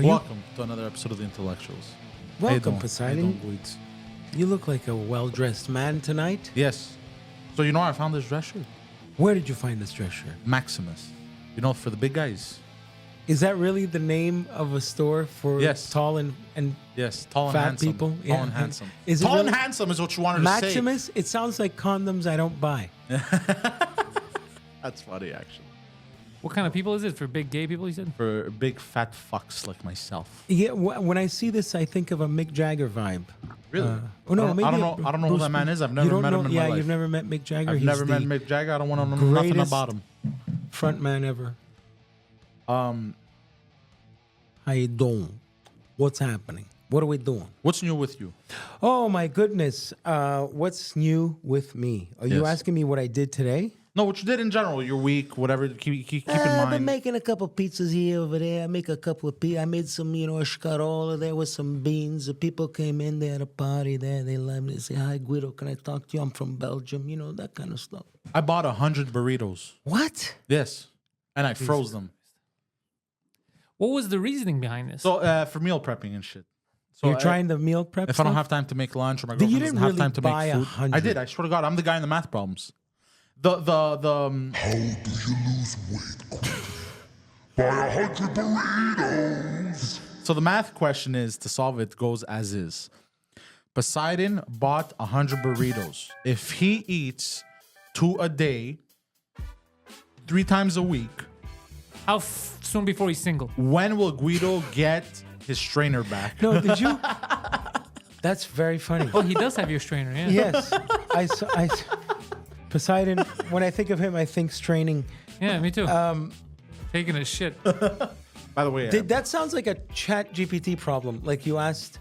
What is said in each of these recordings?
Welcome to another episode of The Intellectuals. Welcome, Poseidon. How you doing, Guido? You look like a well-dressed man tonight. Yes. So you know where I found this dress shirt? Where did you find this dress shirt? Maximus. You know, for the big guys. Is that really the name of a store for tall and yes, tall and fat handsome. people? Tall and handsome. Is it tall really? and handsome is what you wanted Maximus? It sounds like condoms I don't buy. to say. That's funny, actually. What kind of people is it? For big gay people, you said? For big fat fucks like myself. Yeah, when I see this, I think of a Mick Jagger vibe. Really? Oh no, I don't know who that man is. I've never met him in my life. You've never met Mick Jagger. I've never met Mick Jagger. I don't want to know nothing about him. Front man ever. How you doing? What's happening? What are we doing? What's new with you? Oh my goodness. What's new with me? Are you asking me what I did today? No, what you did in general, your week, whatever. Keep in mind. I've been making a couple pizzas here, over there. I make a couple of I made some, escarola there with some beans. The people came in, they had a party there. They let me say, hi, Guido, can I talk to you? I'm from Belgium, that kind of stuff. I bought 100 burritos. What? Yes. And I froze them. What was the reasoning behind this? So, for meal prepping and shit. So You're trying the meal prep If stuff? I don't have time to make lunch or my Then girlfriend you doesn't didn't have really time to buy make food. 100. I did. I swear to God, I'm the guy in the math problems. How do you lose weight quickly? Buy 100 burritos. So the math question is, to solve it, goes as is. Poseidon bought 100 burritos. If he eats 2 a day, 3 times a week, How soon before he's single? when will Guido get his trainer back? No, did you? That's very funny. Oh, he does have your strainer, yeah. Yes. Poseidon, when I think of him, I think straining. Yeah, me too. Taking a shit. By the way, That sounds like a chat GPT problem. Like you asked,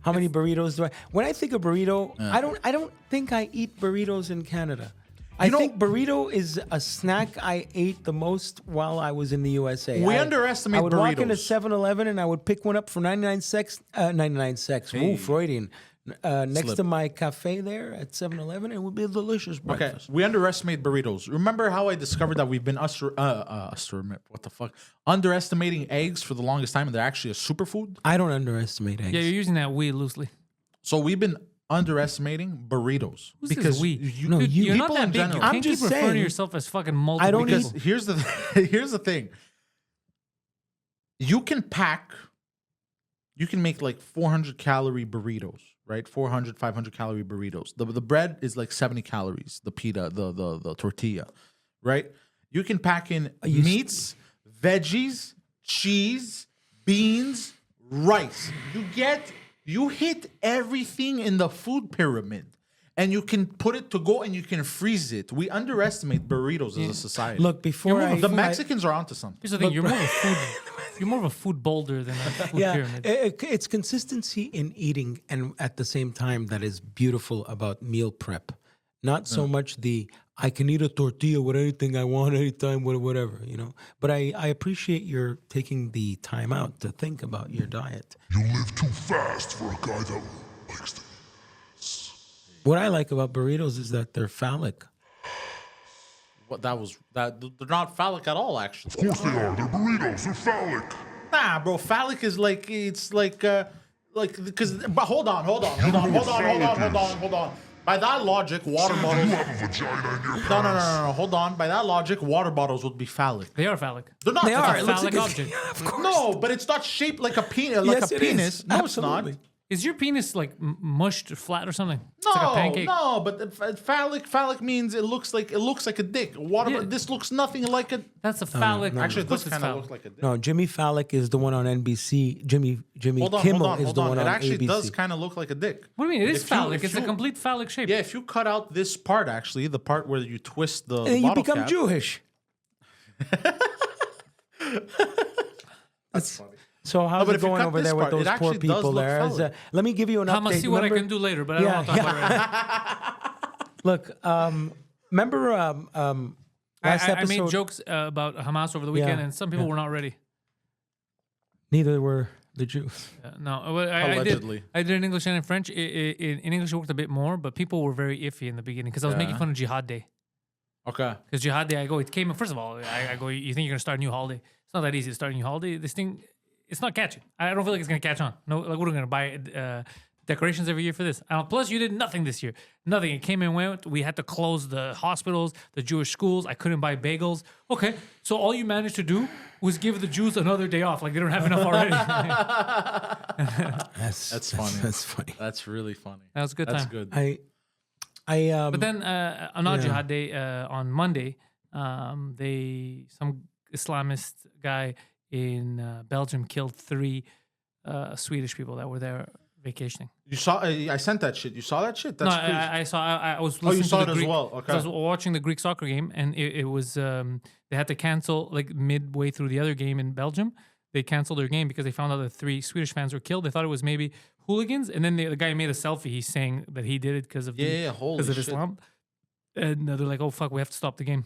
how many burritos do I? When I think of burrito, I don't think I eat burritos in Canada. I think burrito is a snack I ate the most while I was in the USA. We underestimate I would walk into burritos. 7-Eleven and I would pick one up for 99 cents. 99 cents. Ooh, Freudian. Next Slip. to my cafe there at 7-Eleven, it would be a delicious okay, breakfast. we underestimate burritos. Remember how I discovered that we've been underestimating eggs for the longest time, and they're actually a superfood? I don't underestimate eggs. Yeah, you're using that we loosely. So we've been underestimating burritos Who's because this we? No, Dude, you- you're not people that in big. general. You I'm can't keep just referring saying, to yourself as fucking multiple. I don't because eat- here's the thing. You can make like 400 calorie burritos, right? 400, 500 calorie burritos. The bread is like 70 calories, the pita, the tortilla, right? You can pack in meats, veggies, cheese, beans, rice. You hit everything in the food pyramid. And you can put it to go and you can freeze it. We underestimate burritos as a society. Look, before the Mexicans are onto something. Here's the thing: you're more of a food boulder than a food pyramid. It's consistency in eating, and at the same time, that is beautiful about meal prep. Not so much I can eat a tortilla with anything I want, anytime, whatever, But I appreciate your taking the time out to think about your diet. You live too fast for a guy that likes to. What I like about burritos is that they're phallic. They're not phallic at all, actually. Of course they are. They're burritos. They're phallic. Nah, bro, phallic is because. But hold on. By that logic, water You bottles. have a vagina in your pants. No. Hold on. By that logic, water bottles would be phallic. They are phallic. They're not. They are. a It looks phallic like object. Of course. No, but it's not shaped like a penis. Yes, it penis. is. No, Absolutely. it's not. Is your penis like mushed or flat or something? It's like a pancake. No, but phallic means it looks like a dick. Water. Yeah. This looks nothing like a. That's a phallic. Actually, it Of course does it's kind of phallic. look like a dick. No, Jimmy Fallon is the one on NBC. Jimmy Kimmel is the one It on actually ABC. does kind of look like a dick. What do you mean? It is If you- phallic. if It's a you- complete phallic shape. Yeah, if you cut out this part, actually, the part where you twist the And then you bottle become cap, Jewish. That's funny. So how's but it if you going cut over this there part, with it those poor actually does people look there? phallic. Let me give you an I'm gonna update. see what I Remember- can do later, but I don't want to talk about it. Look, remember last I episode? made jokes about Hamas over the weekend, Yeah, and some people were not ready. Neither were the Jews. No, I Allegedly. did in English and in French. In English, it worked a bit more, but people were very iffy in the beginning because I was making fun of Jihad Day. Okay. Because Jihad Day, I go, it came, first of all, I go, you think you're going to start a new holiday? It's not that easy to start a new holiday. This thing, it's not catching. I don't feel like it's gonna catch on. No, like what are we gonna buy decorations every year for this? Plus, you did nothing this year. Nothing. It came and went. We had to close the hospitals, the Jewish schools. I couldn't buy bagels. Okay, so all you managed to do was give the Jews another day off. Like they don't have enough already. That's funny. That's funny. That's really funny. That was a good That's time. good. But then on ORCHAD Day on Monday, some Islamist guy in Belgium killed 3 Swedish people that were there vacationing. You saw? I sent that shit. You saw that shit? That's crazy. I saw. I was. Oh, you listening saw to it the as Greek, well. Okay. I was watching the Greek soccer game, and it was they had to cancel like midway through the other game in Belgium. They canceled their game because they found out that 3 Swedish fans were killed. They thought it was maybe hooligans, and then the guy made a selfie. He's saying that he did it because of holy shit. Islam, and they're like, "Oh fuck, we have to stop the game."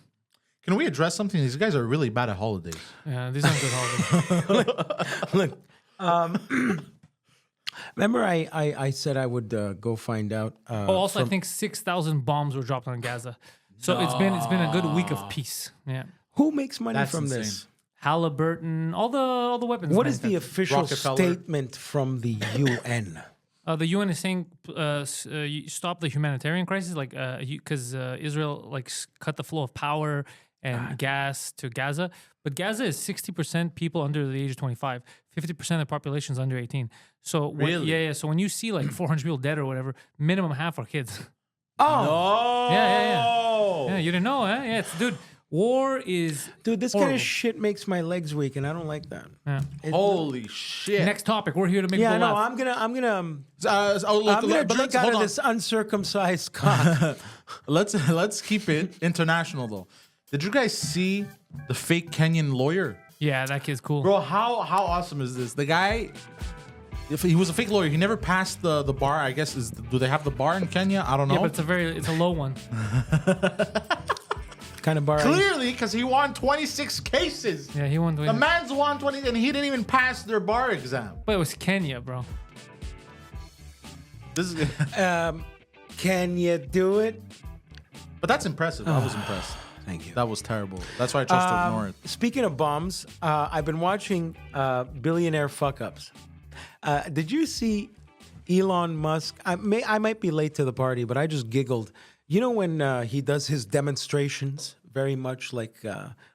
Can we address something? These guys are really bad at holidays. Yeah, these aren't good holidays. Look, remember I said I would go find out. Also, I think 6,000 bombs were dropped on Gaza. So it's been a good week of peace. Yeah, who makes money That's from insane. this? Halliburton, all the weapons. What is the official Rockefeller. statement from the UN? The UN is saying you stop the humanitarian crisis, like because Israel cut the flow of power and gas to Gaza. But Gaza is 60% people under the age of 25. 50% of the population is under 18. So Really? Yeah. So when you see like 400 people dead or whatever, minimum half are kids. Oh, Yeah, you didn't know, huh? Yeah, dude. War is dude, this horrible. kind of shit makes my legs weak, and I don't like that. Yeah. Holy shit. Next topic. We're here to make Yeah, people no, laugh. I'm gonna Look, but drink let's, out hold of on. this uncircumcised cock. Let's keep it international though. Did you guys see the fake Kenyan lawyer? Yeah, that kid's cool. Bro, how awesome is this? The guy, if he was a fake lawyer, he never passed the bar. I guess do they have the bar in Kenya? I don't know. Yeah, but it's a low one. Kind of bar. Clearly, because he won 26 cases. Yeah, he won. The man's won 20, and he didn't even pass their bar exam. But it was Kenya, bro. This is, Can you do it? but that's impressive. I was impressed. Thank you. That was terrible. That's why I chose to ignore it. Speaking of bombs, I've been watching billionaire fuck ups. Did you see Elon Musk? I might be late to the party, but I just giggled. You know when he does his demonstrations, very much like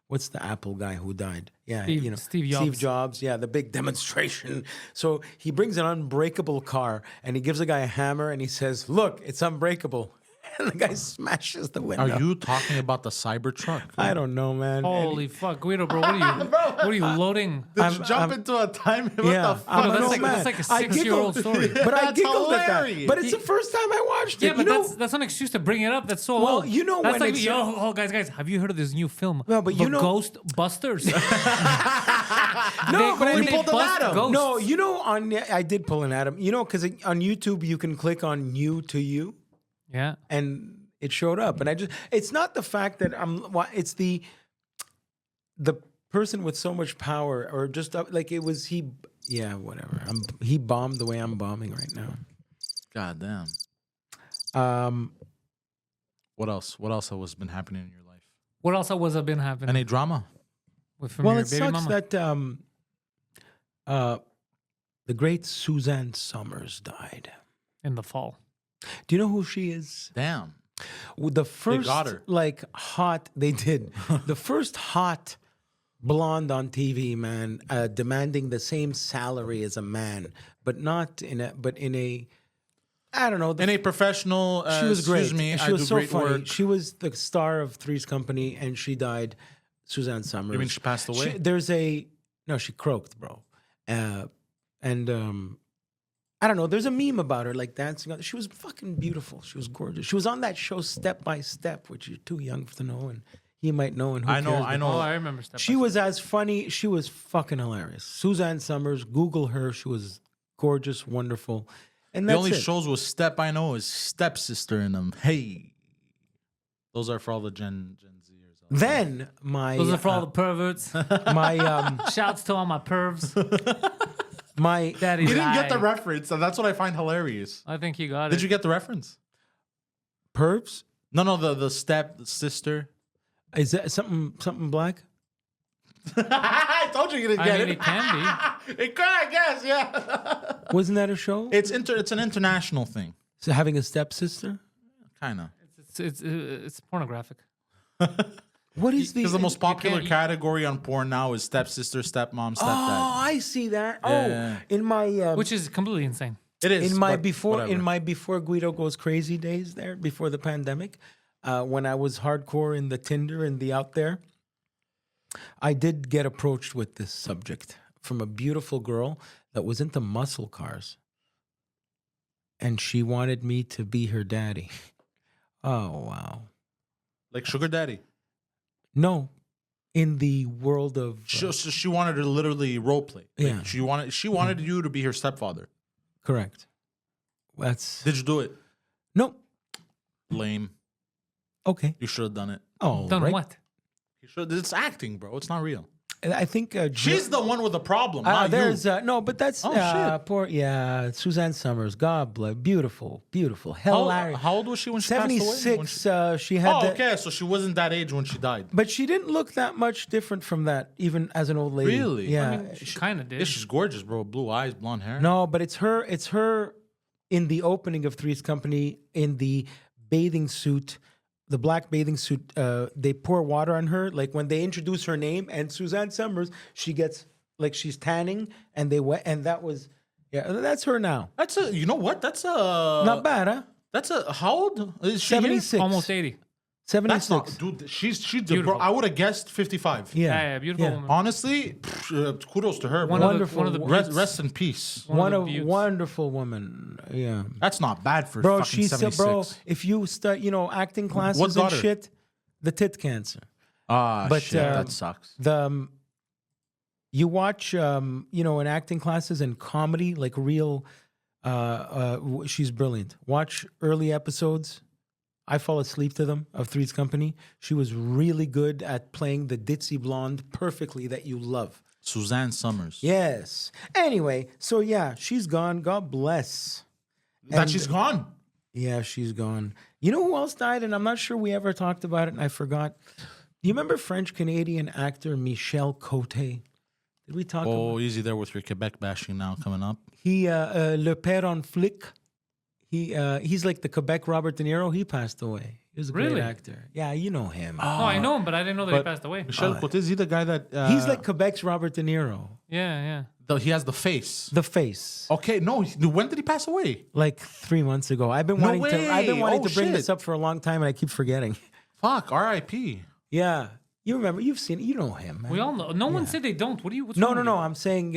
what's the Apple guy who died? Yeah, Steve Jobs. Steve Jobs. Yeah, the big demonstration. So he brings an unbreakable car and he gives the guy a hammer and he says, "Look, it's unbreakable." And the guy smashes the window. Are you talking about the Cybertruck? I don't know, man. Holy fuck, Guido, bro! What are you loading? Did you jump into a time? What Yeah, the fuck? I'm that's an like- old man. that's like a I 6-year-old giggled. story. But I That's giggled at that. hilarious. But it's the first time I watched it. Yeah, but you know, that's an excuse to bring it up. That's so Well, old. you know that's when like, it's- guys, have you heard of this new film? No, but The you know- Ghostbusters. No, but I They mean, pulled an Adam. Ghosts. no, you know, I did pull an Adam. You know, because on YouTube you can click on "new to you," Yeah. and it showed up. And it's not the fact that it's the person with so much power, or just like it was he. Yeah, whatever. He bombed the way I'm bombing right now. God damn. What else? What else has been happening in your life? What else has been happening Any drama? from Well, your it baby sucks mama? that the great Suzanne Summers died. In the fall. Do you know who she is? Damn. The first, got her. like hot, they did the first hot blonde on TV, man, demanding the same salary as a man, but not in a, I don't know. In a professional, she was great. Excuse me, She I was do so great funny. work. She was the star of Three's Company, and she died. Suzanne Summers. You mean she passed away? She croaked, bro. I don't know. There's a meme about her, like dancing. She was fucking beautiful. She was gorgeous. She was on that show Step by Step, which you're too young to know, and he might know. And who I know, cares, I but know. Oh, I remember Step She by was as funny. She was fucking hilarious. Suzanne Summers. Google her. She was gorgeous, wonderful. And The that's only it. shows with Step I know is Stepsister in them. Hey, those are for all the Gen Zers. Then my Those are for all the perverts. my Shouts to all my pervs. my Daddy You didn't get the lied. reference, and that's what I find hilarious. I think you got it. Did you get the reference? pervs. No, the step sister. Is that something black? I told you didn't I get mean, it. it can It could, I guess, yeah. Wasn't that a show? It's an international thing, So having a stepsister? kind of. It's pornographic. What is Because the most popular can't- category on porn now is stepsister, stepmom, stepdad. Oh, I see that. Yeah. Oh, in my Which is completely insane. It is in my but before whatever. in my before Guido goes crazy days there before the pandemic, when I was hardcore in the Tinder and the out there, I did get approached with this subject from a beautiful girl that was into muscle cars, and she wanted me to be her daddy. Oh wow! like sugar daddy. No, in the world of So she wanted to literally role play. Like, Yeah. She wanted you to be her stepfather. correct. That's Did you do it? no. Lame. Okay. You should have done it. Oh, Done right. what? You should. It's acting, bro. It's not real. I think She's the one with the problem, not there's you. no, but that's Oh, shit. poor. Yeah, Suzanne Summers. God bless. Beautiful, beautiful, hilarious. How old was she when she passed away? 76. She had. Oh, okay. So she wasn't that age when she died. But she didn't look that much different from that, even as an old lady. Really? Yeah. I mean, She kind of Yeah, did. she's gorgeous, bro. Blue eyes, blonde hair. No, but it's her. It's her in the opening of Three's Company in the bathing suit, the black bathing suit. They pour water on her, like when they introduce her name and Suzanne Summers. She gets like she's tanning, and they wet, and that was that's her now. That's a. You know what? That's a. Not bad, huh? That's a. How old is she? 76. Almost 80. 76. That's not, dude. She's the bro. Beautiful. I would have guessed 55. Yeah, beautiful yeah. woman. Honestly, kudos to her. One bro. of the Wonderful. Rest, rest in peace. One of of the beauts. wonderful woman. Yeah. That's not bad for Bro, fucking she's still, 76. bro. If you start, acting classes and got her? shit, the tit cancer. But shit, that sucks. You watch, in acting classes and comedy, like real. She's brilliant. Watch early episodes. I fall asleep to them of Three's Company. She was really good at playing the ditzy blonde perfectly that you love. Suzanne Summers. Yes. Anyway, so yeah, she's gone. God bless. That And- she's gone. Yeah, she's gone. You know who else died? And I'm not sure we ever talked about it, and I forgot. Do you remember French-Canadian actor Michel Côté? Did we talk about Oh, easy there with your Quebec bashing now coming up. he? Le Père en flic. He's like the Quebec Robert De Niro. He passed away. He was a Really? great actor. Yeah, you know him. No, I know him, but I didn't know that he passed away. Michel Côté, is he the guy that He's like Quebec's Robert De Niro. Yeah. he has the face? The face. Okay, no. When did he pass away? Like 3 months ago. I've been No wanting to. I've been way. wanting Oh, to bring this shit. up for a long time, and I keep forgetting. Fuck, R.I.P. Yeah, you remember? You've seen. You know him. Man. We all know. No one said they don't. What's No, wrong no, with no. you? I'm saying,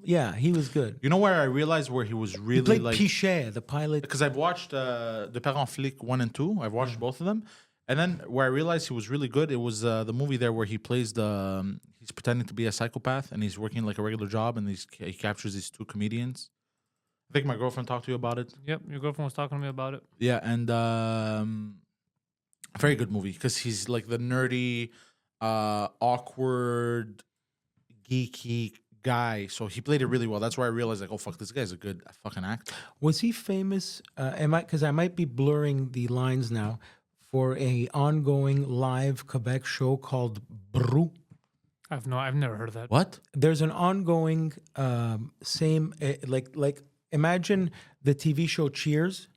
yeah, he was good. You know where I realized where he was He really played like... Pichet, the pilot. Because I've watched De Père en Flic 1 and 2. I've watched both of them. And then where I realized he was really good, it was the movie there where he plays he's pretending to be a psychopath and he's working like a regular job and he captures these two comedians. I think my girlfriend talked to you about it. Yep, your girlfriend was talking to me about it. Yeah, and very good movie because he's like the nerdy, awkward, geeky guy. So he played it really well. That's why I realized like, oh fuck, this guy's a good fucking actor. Was he famous? Because I might be blurring the lines now for a ongoing live Quebec show called Brou. I've never heard of that. What? There's an ongoing like imagine the TV show Cheers,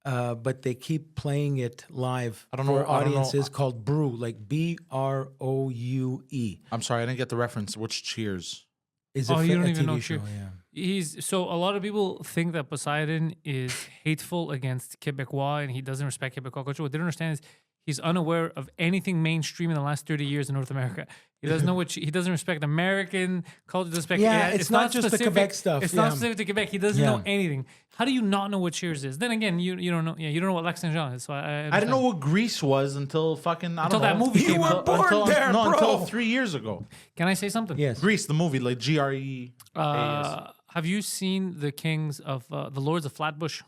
but they keep playing it live I don't know- for I don't know. audiences called Brew, like BROUE. I'm sorry, I didn't get the reference. Which Cheers? Is Oh, a, you don't a even TV know show? Cheers. Yeah. So a lot of people think that Poseidon is hateful against Quebecois and he doesn't respect Quebecois culture. What they don't understand is he's unaware of anything mainstream in the last 30 years in North America. He doesn't know he doesn't respect American culture. Doesn't respect, Yeah, it's not just the specific- Quebec stuff, It's yeah. not specific to Quebec. He doesn't know Yeah. anything. How do you not know what Cheers is? Then again, you don't know. Yeah, you don't know what Lac Saint Jean is. So I didn't know what Grease was until fucking Until that movie You came were out. born there, until bro. 3 years ago. Can I say something? Yes. Grease, the movie, like GRE. Have you seen the Kings of the Lords of Flatbush?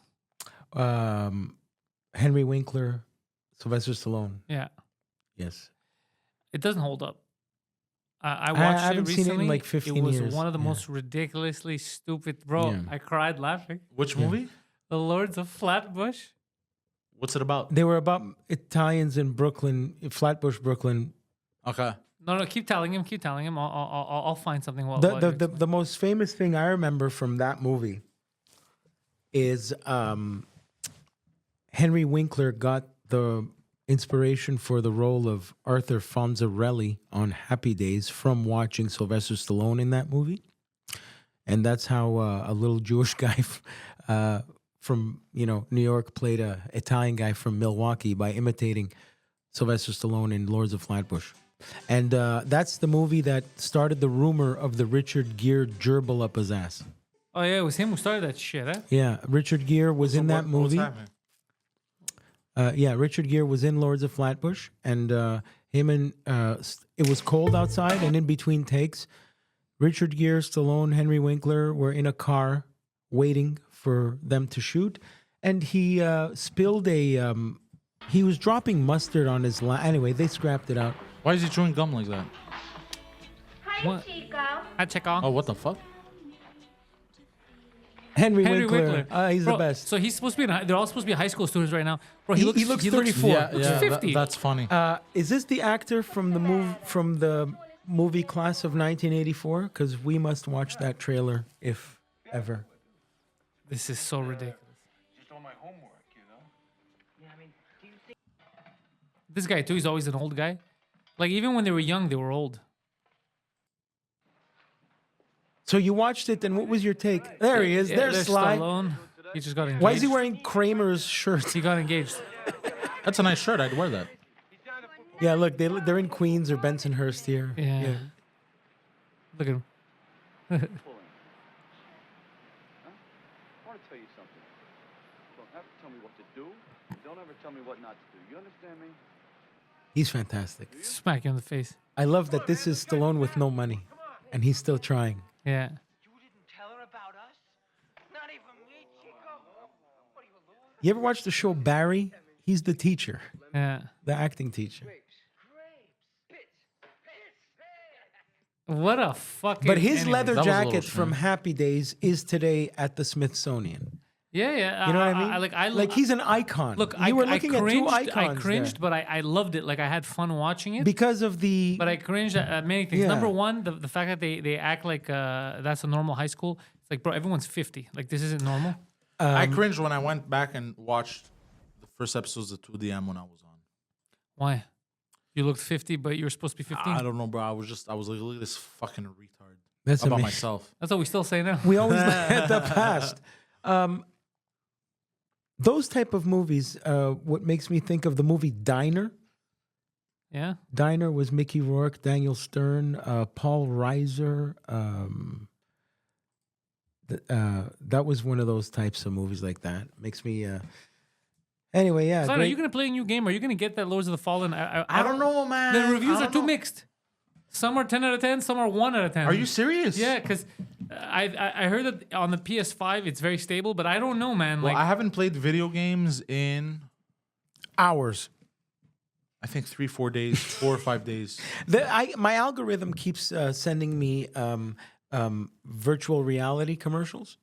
Henry Winkler, Sylvester Stallone. Yeah, Yes. it doesn't hold up. I I watched haven't it seen it recently. in, like, 15 It was years. one of the Yeah. most ridiculously stupid. Bro, Yeah. I cried laughing. Which movie? The Lords of Flatbush. What's it about? They were about Italians in Brooklyn, Flatbush, Brooklyn. Okay. No, keep telling him. Keep telling him. I'll find something. While The, you're the, the, explaining. the most famous thing I remember from that movie is Henry Winkler got the inspiration for the role of Arthur Fonzarelli on Happy Days from watching Sylvester Stallone in that movie. And that's how a little Jewish guy from New York played a Italian guy from Milwaukee by imitating Sylvester Stallone in Lords of Flatbush. And that's the movie that started the rumor of the Richard Gere gerbil up his ass. Oh yeah, it was him who started that shit, eh? Yeah, Richard Gere was in that movie. What's happening? Richard Gere was in Lords of Flatbush, and him and it was cold outside, and in between takes, Richard Gere, Stallone, Henry Winkler were in a car waiting for them to shoot, and he spilled a. He was dropping mustard on his Anyway, they scrapped it out. Why is he chewing gum like that? Hi, What? Chico. I check on. Oh, what the fuck? Henry Henry Winkler. Winkler. He's Bro, the best. So he's supposed to be. They're all supposed to be high school students right now. Bro, He looks 34. Looks 50. That's funny. Is this the actor from the movie class of 1984? Because we must watch that trailer if ever. This is so ridiculous. This guy too. He's always an old guy. Like even when they were young, they were old. So you watched it, and what was your take? There he is. Yeah, There's Sly. Stallone. He just got engaged. Why is he wearing Kramer's shirt? He got engaged. That's a nice shirt. I'd wear that. Yeah, look, they're in Queens or Bensonhurst here. Yeah. Look at him. I want to tell you something. Don't ever tell me what to do. Don't ever tell me what not to do. You understand me? He's fantastic. Smack you in the face. I love that this is Stallone with no money, and he's still trying. Yeah. You didn't tell her about us? Not even me, Chico. What are you, a loser? You ever watch the show Barry? He's the teacher, Yeah. the acting teacher. What a fucking. But his anyway. leather that was a little jacket from Happy Days is today at the Smithsonian. Yeah, yeah. You know what I mean? Like he's an icon. Look, you were looking I at cringed. two icons I cringed, there. but I loved it. Like I had fun watching it. Because of the. But I cringed at many things. Yeah. Number one, the fact that they act like that's a normal high school. It's like, bro, everyone's 50. Like this isn't normal. I cringed when I went back and watched the first episodes of 2DM when I was on. Why? You looked 50, but you were supposed to be 15. I don't know, bro. I was like, look at this fucking retard. That's about amazing. myself. That's what we still say now. We always look at the past. Those type of movies, what makes me think of the movie Diner. Yeah. Diner was Mickey Rourke, Daniel Stern, Paul Reiser. That was one of those types of movies like that. Makes me. Anyway, yeah. So, are great. you gonna play a new game? Are you gonna get that Lords of the Fallen? I don't know, man. The reviews I are don't too know. mixed. Some are 10 out of 10. Some are 1 out of 10. Are you serious? Yeah, because I heard that on the PS5 it's very stable, but I don't know, man. Well, Like I haven't played video games in Hours. I think 3-4 days, 4 or 5 days. My algorithm keeps sending me virtual reality commercials,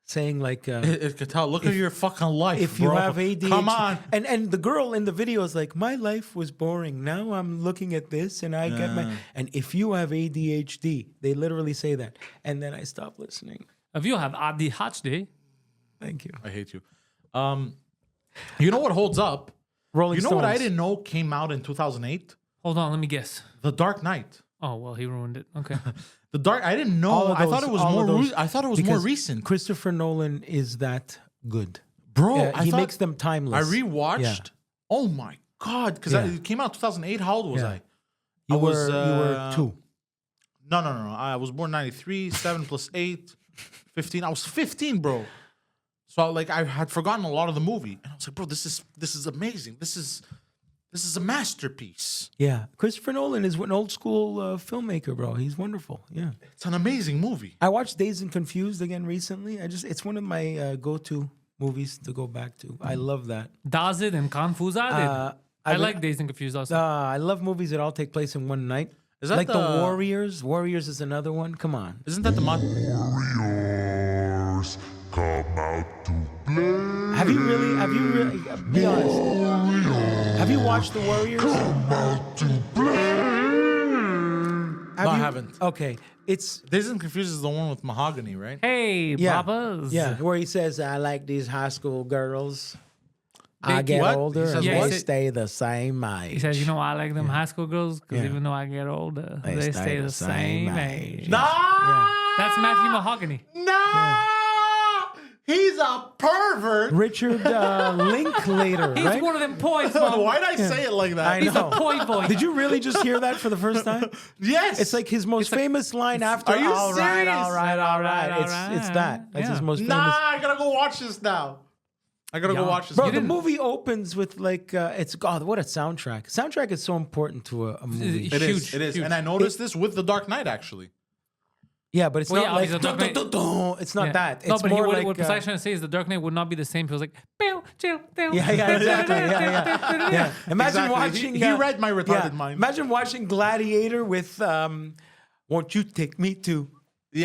saying like, It could tell. Look at your fucking life, if you bro. have ADHD, Come on. and the girl in the video is like, my life was boring. Now I'm looking at this, and I get my. And if you have ADHD, they literally say that, and then I stop listening. if you have ADHD, Thank you. I hate you. You know what holds up? Rolling You know Stones. what I didn't know came out in 2008? hold on, let me guess. The Dark Knight. Oh well, he ruined it. Okay. The Dark. I didn't know. All of I thought those- it was all more. of those- I thought it was more because recent, Christopher Nolan is that good, bro. Yeah, he thought, makes them I timeless. rewatched. Yeah. Oh my god! Because Yeah. it came out 2008. How old was Yeah. I? You I was, were 2. No. I was born 93. 7 plus 8, 15. I was 15, bro. So like I had forgotten a lot of the movie, and I was like, bro, this is amazing. This is a masterpiece. Yeah, Christopher Nolan is an old school filmmaker, bro. He's wonderful. Yeah, It's an amazing movie. I watched Dazed and Confused again recently. It's one of my go-to movies to go back to. I love that. Dazed and Confused. I I've like been- Dazed and Confused also. I love movies that all take place in one night. Is that like the the- Warriors? Warriors is another one. Come on. Isn't that the Warriors come out to play. Have you really? Be honest. Have you watched the Warriors? Come out to play. No, I haven't. Okay, it's Dazed and Confused is the one with mahogany, right? Hey, yeah, Babas. yeah, where he says, "I like these high school girls. I Thank get you. What? older He and says they what? stay the same age." He says, you know, I like them high school girls because Yeah. even though I get older, they stay the same age. No, That's Matthew Mahogany. no, he's a pervert. Richard Linklater, He's right? one of them points, bro. Why'd I say it like that? I He's know. a point boy. Did you really just hear that for the first time? Yes, It's like his most famous line after Are you all right, serious? all right, all right. All It's right. that. That's Yeah. his most famous. Nah, I gotta go watch this now. I gotta go Yeah. watch this. Bro, You the didn't- movie opens with like it's God. What a soundtrack! Soundtrack is so important to a movie. It's It is. huge, It is. huge. And I noticed this with The Dark Knight actually. Yeah, but it's Well, not yeah, like obviously, The Dark Knight- it's not Yeah. that. It's no, but more what, like what Poseidon's trying to say is the Dark Knight would not be the same if it was like, pew, chill, pew. yeah, exactly. Yeah. Imagine Exactly. watching. He read my retarded mind. Imagine watching Gladiator with "Won't you take me to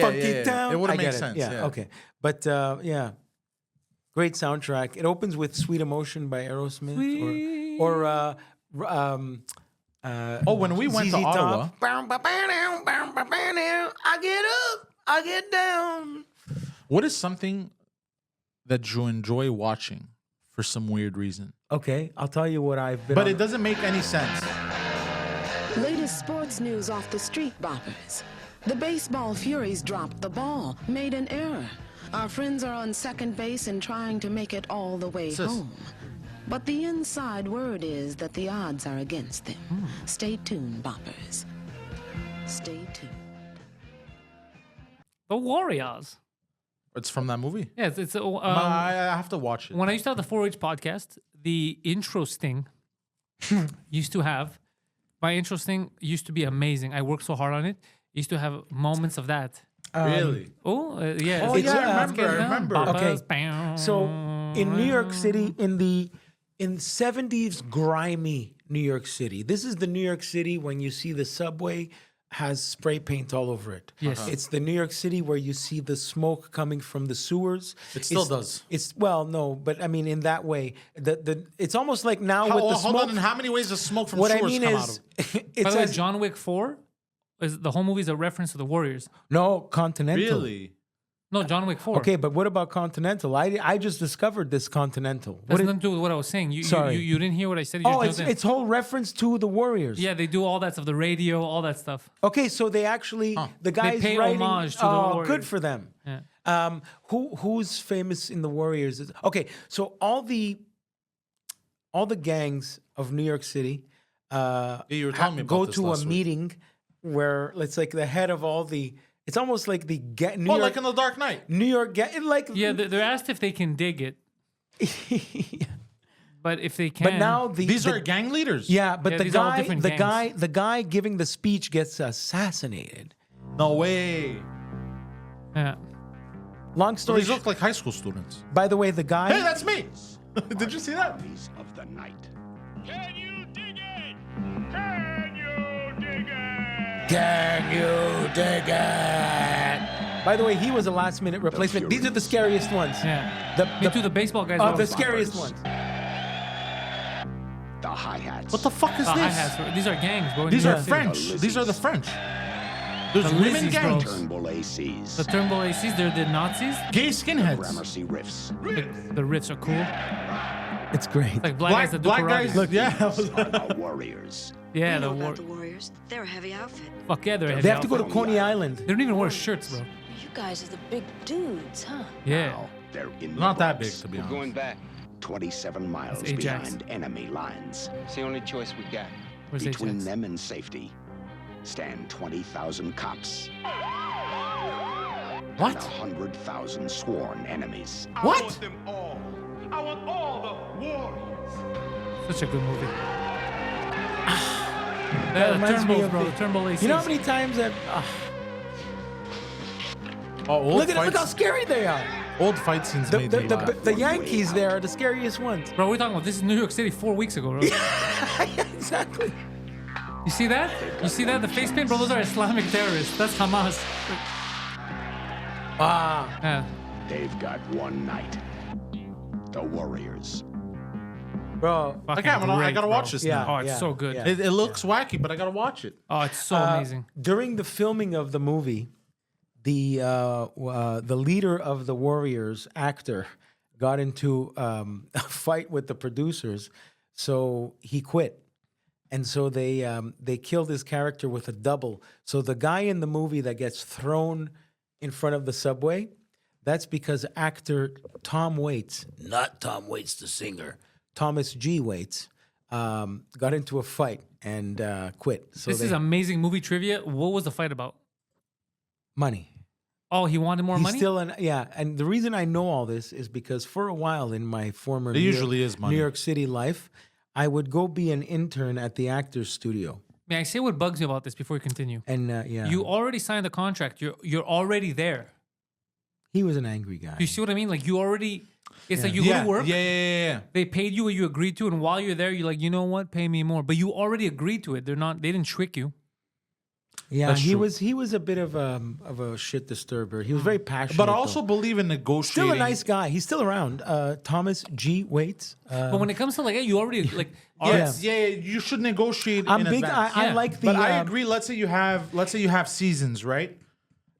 Funky Town?" It would I have get made sense. Yeah. Okay, but yeah, great soundtrack. It opens with "Sweet Emotion" by Aerosmith, or Oh, when we went to ZZ Ottawa, Top. I get up, I get down. what is something that you enjoy watching for some weird reason? Okay, I'll tell you what I've been. But on. it doesn't make any sense. Latest sports news off the street boppers. The baseball Furies dropped the ball, made an error. Our friends are on second base and trying to make it all the way Sis. home. But the inside word is that the odds are against them. Stay tuned, boppers. Stay tuned. The Warriors. It's from that movie. Yeah, it's I have to watch it. when I used to have the 4-H podcast, the intro sting used to have, my intro sting used to be amazing. I worked so hard on it. Used to have moments of that. Really? Oh, yeah. Oh, It's- yeah, I let's remember, get I down. remember. Papas, Okay, bam. So in New York City, in 70s grimy New York City, this is the New York City when you see the subway has spray paint all over it. Yes. It's the New York City where you see the smoke coming from the sewers. It still It's- does. It's well, no, but I mean in that way, it's almost like now How, with the hold smoke. on, in how many ways does smoke from What I sewers mean come is, out of? it By the way, says John Wick 4 is the whole movie is a reference to the Warriors. no Continental. Really? No, John Wick 4. Okay, but what about Continental? I just discovered this Continental. That's What is, nothing to do with what I was saying. Sorry. You didn't hear what I said. You oh, just jumped in. it's whole reference to the Warriors. Yeah, they do all that stuff, the radio, all that stuff. Okay, so they actually the guys pay writing. homage to the oh, Warriors. good for them. Yeah. Who's famous in the Warriors? Okay, so all the gangs of New York City you were telling me about go this to a last week. meeting where it's like the head of all the. It's almost like the New Oh, York, like in The Dark Knight. New York like Yeah, they're asked if they can dig it, but if they can, But now These the, are gang leaders. yeah, but Yeah, the these are all guy different the guy giving the speech gets assassinated. No way. yeah. Long So story. these look like high school students. By the way, the guy. Hey, that's me. Did you see that? Of the night. Can you dig it? Can you dig it? Can you dig it? By the way, he was a last minute replacement. These are the scariest ones. Yeah. Me too. The baseball guys. Oh, were the awesome. scariest ones. The hi-hats. What the fuck is The this? hi-hats. These are gangs, bro. in These New are York City. French. These are the French. There's The women Lizzies, bro. gangs. Turnbull ACs. The Turnbull ACs, they're the Nazis. Gay skinheads. Gramercy riffs. The riffs are cool. It's great. Like black guys that do Black karate. guys. Look, yeah. Are the warriors. Yeah, We know the war. about the Warriors. They're a heavy outfit. Fuck yeah, they're They have to go to Coney Island. They don't even wear shirts, bro. You guys are the big dudes, huh? Yeah. Now they're in the Not that big, Bronx, to be honest. Going back. 27 miles That's Ajax. behind enemy lines. It's the only choice we got. Where's Between Ajax? them and safety stand 20,000 cops What? and 100,000 sworn enemies. What? them all. I want all the warriors. Such a good movie. That Yeah, the reminds me Turnbulls, of bro. the- The Turnbull ACs. You know how many times I've. Oh, old Look fights. how scary they are. Old fight scenes The, made the, me the, laugh. the Yankees there are the scariest ones. Bro, we're talking about this is New York City 4 weeks ago, bro. Exactly. You see that? You see that? The face paint, bro. Those are Islamic terrorists. That's Hamas. Ah. Yeah. They've got one night. The warriors. Bro, Fucking I great, gotta bro. watch this Yeah. now. Oh, it's so good. yeah. It looks wacky, but I gotta watch it. Oh, it's so amazing. during the filming of the movie, the leader of the Warriors actor got into a fight with the producers, so he quit. And so they killed his character with a double. So the guy in the movie that gets thrown in front of the subway, that's because actor Tom Waits, not Tom Waits the singer, Thomas G. Waits, got into a fight and quit. So This is amazing movie trivia. What was the fight about? money. Oh, he wanted more He's money? still and the reason I know all this is because for a while in my former usually is money. New York City life, I would go be an intern at the actor's studio. May I say what bugs you about this before we continue? And You already signed the contract. You're already there. he was an angry guy. You see what I mean? Like you already. It's like you go Yeah, to work. yeah. They paid you what you agreed to, and while you're there, you're like, you know what? Pay me more. But you already agreed to it. They didn't trick you. Yeah, That's he true. was a bit of a shit disturber. He was very passionate. But I though. also believe in negotiating. still a nice guy. He's still around. Thomas G. Waits. But when it comes to like, you already like. Yes, yeah, you should negotiate. I'm in big. advance. I Yeah. like the. But I agree. Let's say you have seasons, right?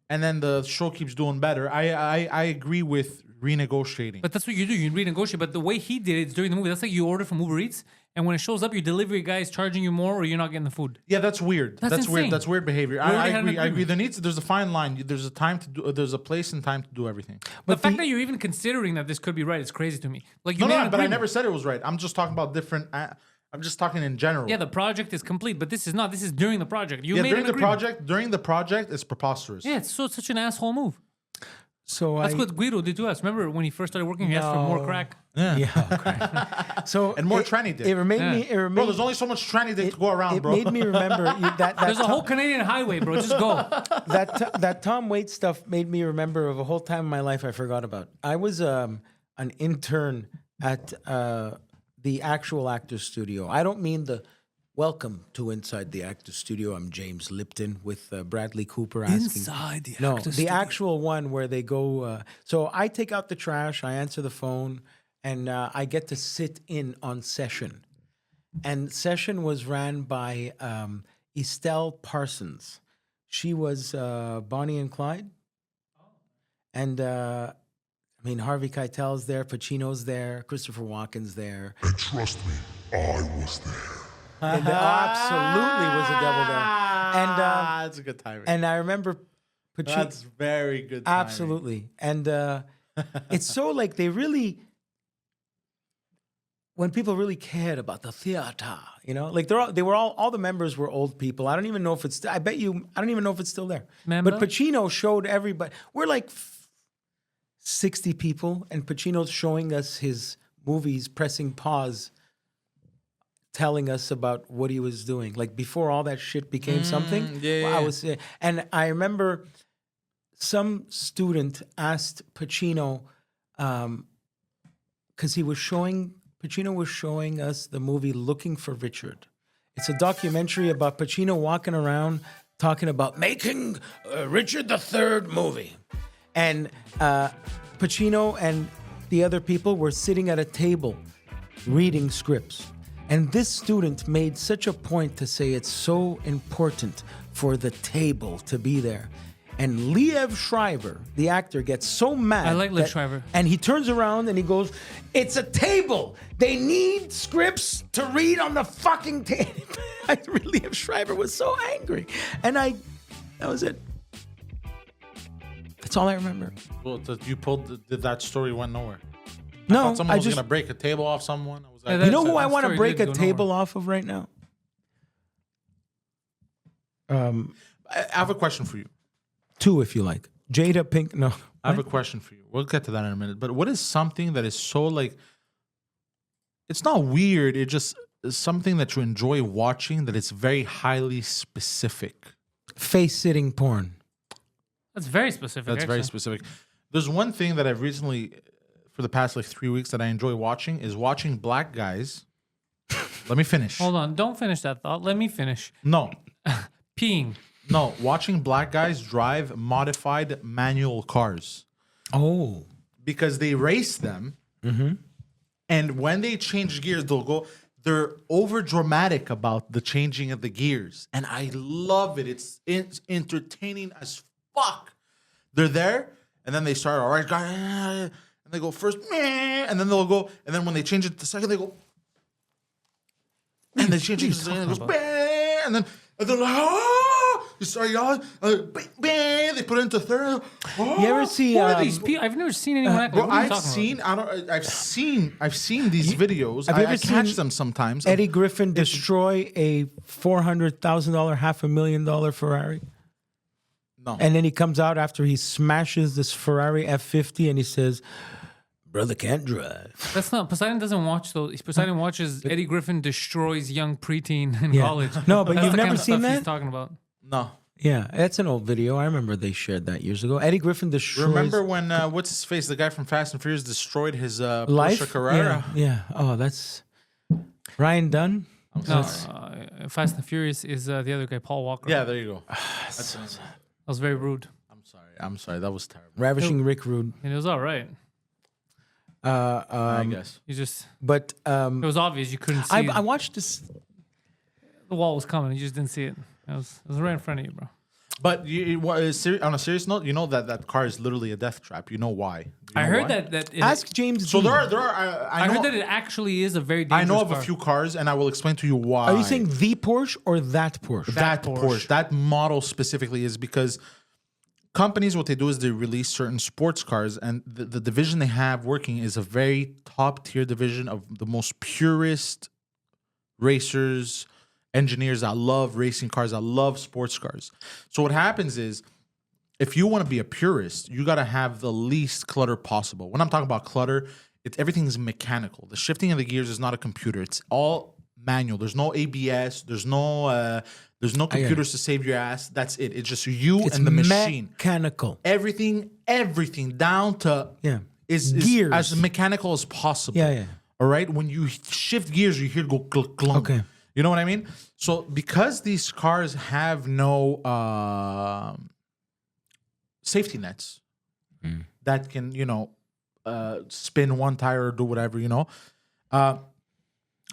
And then the show keeps doing better. I agree with renegotiating. But that's what you do. You renegotiate. But the way he did it during the movie, that's like you order from Uber Eats, and when it shows up, your delivery guy is charging you more, or you're not getting the food. Yeah, that's weird. That's That's weird. insane. That's weird behavior. We already I had an agree. I agree. agreement. There's a fine line. There's a time to do. There's a place and time to do everything. The fact that you're even considering that this could be right is crazy to me. Like you made an But I agreement. never said it was right. I'm just talking about different. I'm just talking in general. Yeah, the project is complete, but this is not. This is during the project. You Yeah, made during an the agreement. project. During the project, it's preposterous. Yeah, it's such an asshole move. so That's I, what Guido did to us. Remember when he first started working, he asked for more No. crack. So And more it, tranny dick. It remained Yeah. me. It Bro, remained, there's only so much tranny dick to go around, it bro. made me remember that There's a Tom- whole Canadian highway, bro. Just go. that Tom Waits stuff made me remember of a whole time in my life I forgot about. I was an intern at the actual actor's studio. I don't mean the welcome to Inside the Actor's Studio. I'm James Lipton with Bradley Cooper asking. No, the actual one where they go. So I take out the trash, I answer the phone, and I get to sit in on session. And session was ran by Estelle Parsons. She was Bonnie and Clyde. And I mean, Harvey Keitel's there, Pacino's there, Christopher Walken's there. And trust me, I was there. And absolutely was a double there. And That's a good timing. and I remember Pacino. That's very good timing. Absolutely. And it's so like they really, when people really cared about the theater, you know, like all the members were old people. I don't even know if it's, I don't even know if it's still there. Member? But Pacino showed everybody, we're like 60 people, and Pacino's showing us his movies, pressing pause, telling us about what he was doing. Like before all that shit became something. yeah, I yeah. was, and I remember some student asked Pacino, because Pacino was showing us the movie Looking for Richard. It's a documentary about Pacino walking around talking about making Richard III movie. And Pacino and the other people were sitting at a table reading scripts. And this student made such a point to say it's so important for the table to be there. And Liev Schreiber, the actor, gets so mad. I like Liev that- Schreiber. And he turns around and he goes, "It's a table. They need scripts to read on the fucking table." Liev Schreiber was so angry. And that was it. That's all I remember. Well, that story went nowhere. No, I thought someone I was just, gonna break a table off someone. I was like, Yeah, you know That's- who I that want to story break did a go table nowhere. off of right now? I have a question for you. Two, if you like. Jada Pink. No. I have a question for you. We'll get to that in a minute. But what is something that is so like? It's not weird. It just is something that you enjoy watching. That it's very highly specific. Face sitting porn. That's very specific. That's very actually. specific. There's one thing that I've recently, for the past like 3 weeks, that I enjoy watching is watching black guys. Let me finish. Hold on. Don't finish that thought. Let me finish. No, Peeing. no. Watching black guys drive modified manual cars Oh. because they race them, And when they change gears, they're over dramatic about the changing of the gears. And I love it. It's entertaining as fuck. They're there, and then they start, all right, guys, and they go first, and then they'll go, and then when they change it the second, they go, and they change it, and it goes, and then they're like, oh, you start yelling, they put it into third. Oh, You ever see? Who are these people? I've never seen anyone act like. bro, What are you talking about? I've seen these videos. Have you ever I catch seen them sometimes. Eddie Griffin destroy a $400,000, $500,000 Ferrari? No. And then he comes out after he smashes this Ferrari F50 and he says, "Brother can't drive." That's not Poseidon. Doesn't watch those. Poseidon watches Eddie Griffin destroys young preteen in Yeah. college. No, but That's you've the never kind of seen stuff that? He's talking about. No. Yeah, that's an old video. I remember they shared that years ago. Eddie Griffin destroys Remember when what's his face, the guy from Fast and Furious, destroyed his life. Porsche Carrera? Yeah. Oh, that's Ryan Dunn. No, Fast and Furious is the other guy, Paul Walker. Yeah, there you go. That was very rude, I'm sorry. That was terrible. Ravishing Rick Rude. and it was all right. I guess. You just But it was obvious you couldn't see. I watched this. The wall was coming. You just didn't see it. It was right in front of you, bro. But on a serious note, you know that car is literally a death trap. You know why? You I know heard why? that. Ask James. So Dean. there are. I know, heard that it actually is a very I dangerous know of car. a few cars, and I will explain to you why. Are you saying the Porsche or that Porsche? that Porsche. Porsche, that model specifically, is because companies, what they do is they release certain sports cars, and the division they have working is a very top tier division of the most purest racers, engineers that love racing cars, that love sports cars. So what happens is, if you want to be a purist, you got to have the least clutter possible. When I'm talking about clutter, everything's mechanical. The shifting of the gears is not a computer. It's all manual. There's no ABS. There's no computers to save your ass. That's it. It's just you It's and the machine. mechanical. Everything down to Yeah. is Gears. as mechanical as possible. Yeah. All right. When you shift gears, you hear it go clunk. Okay. You know what I mean? So because these cars have no safety nets that can, spin one tire or do whatever,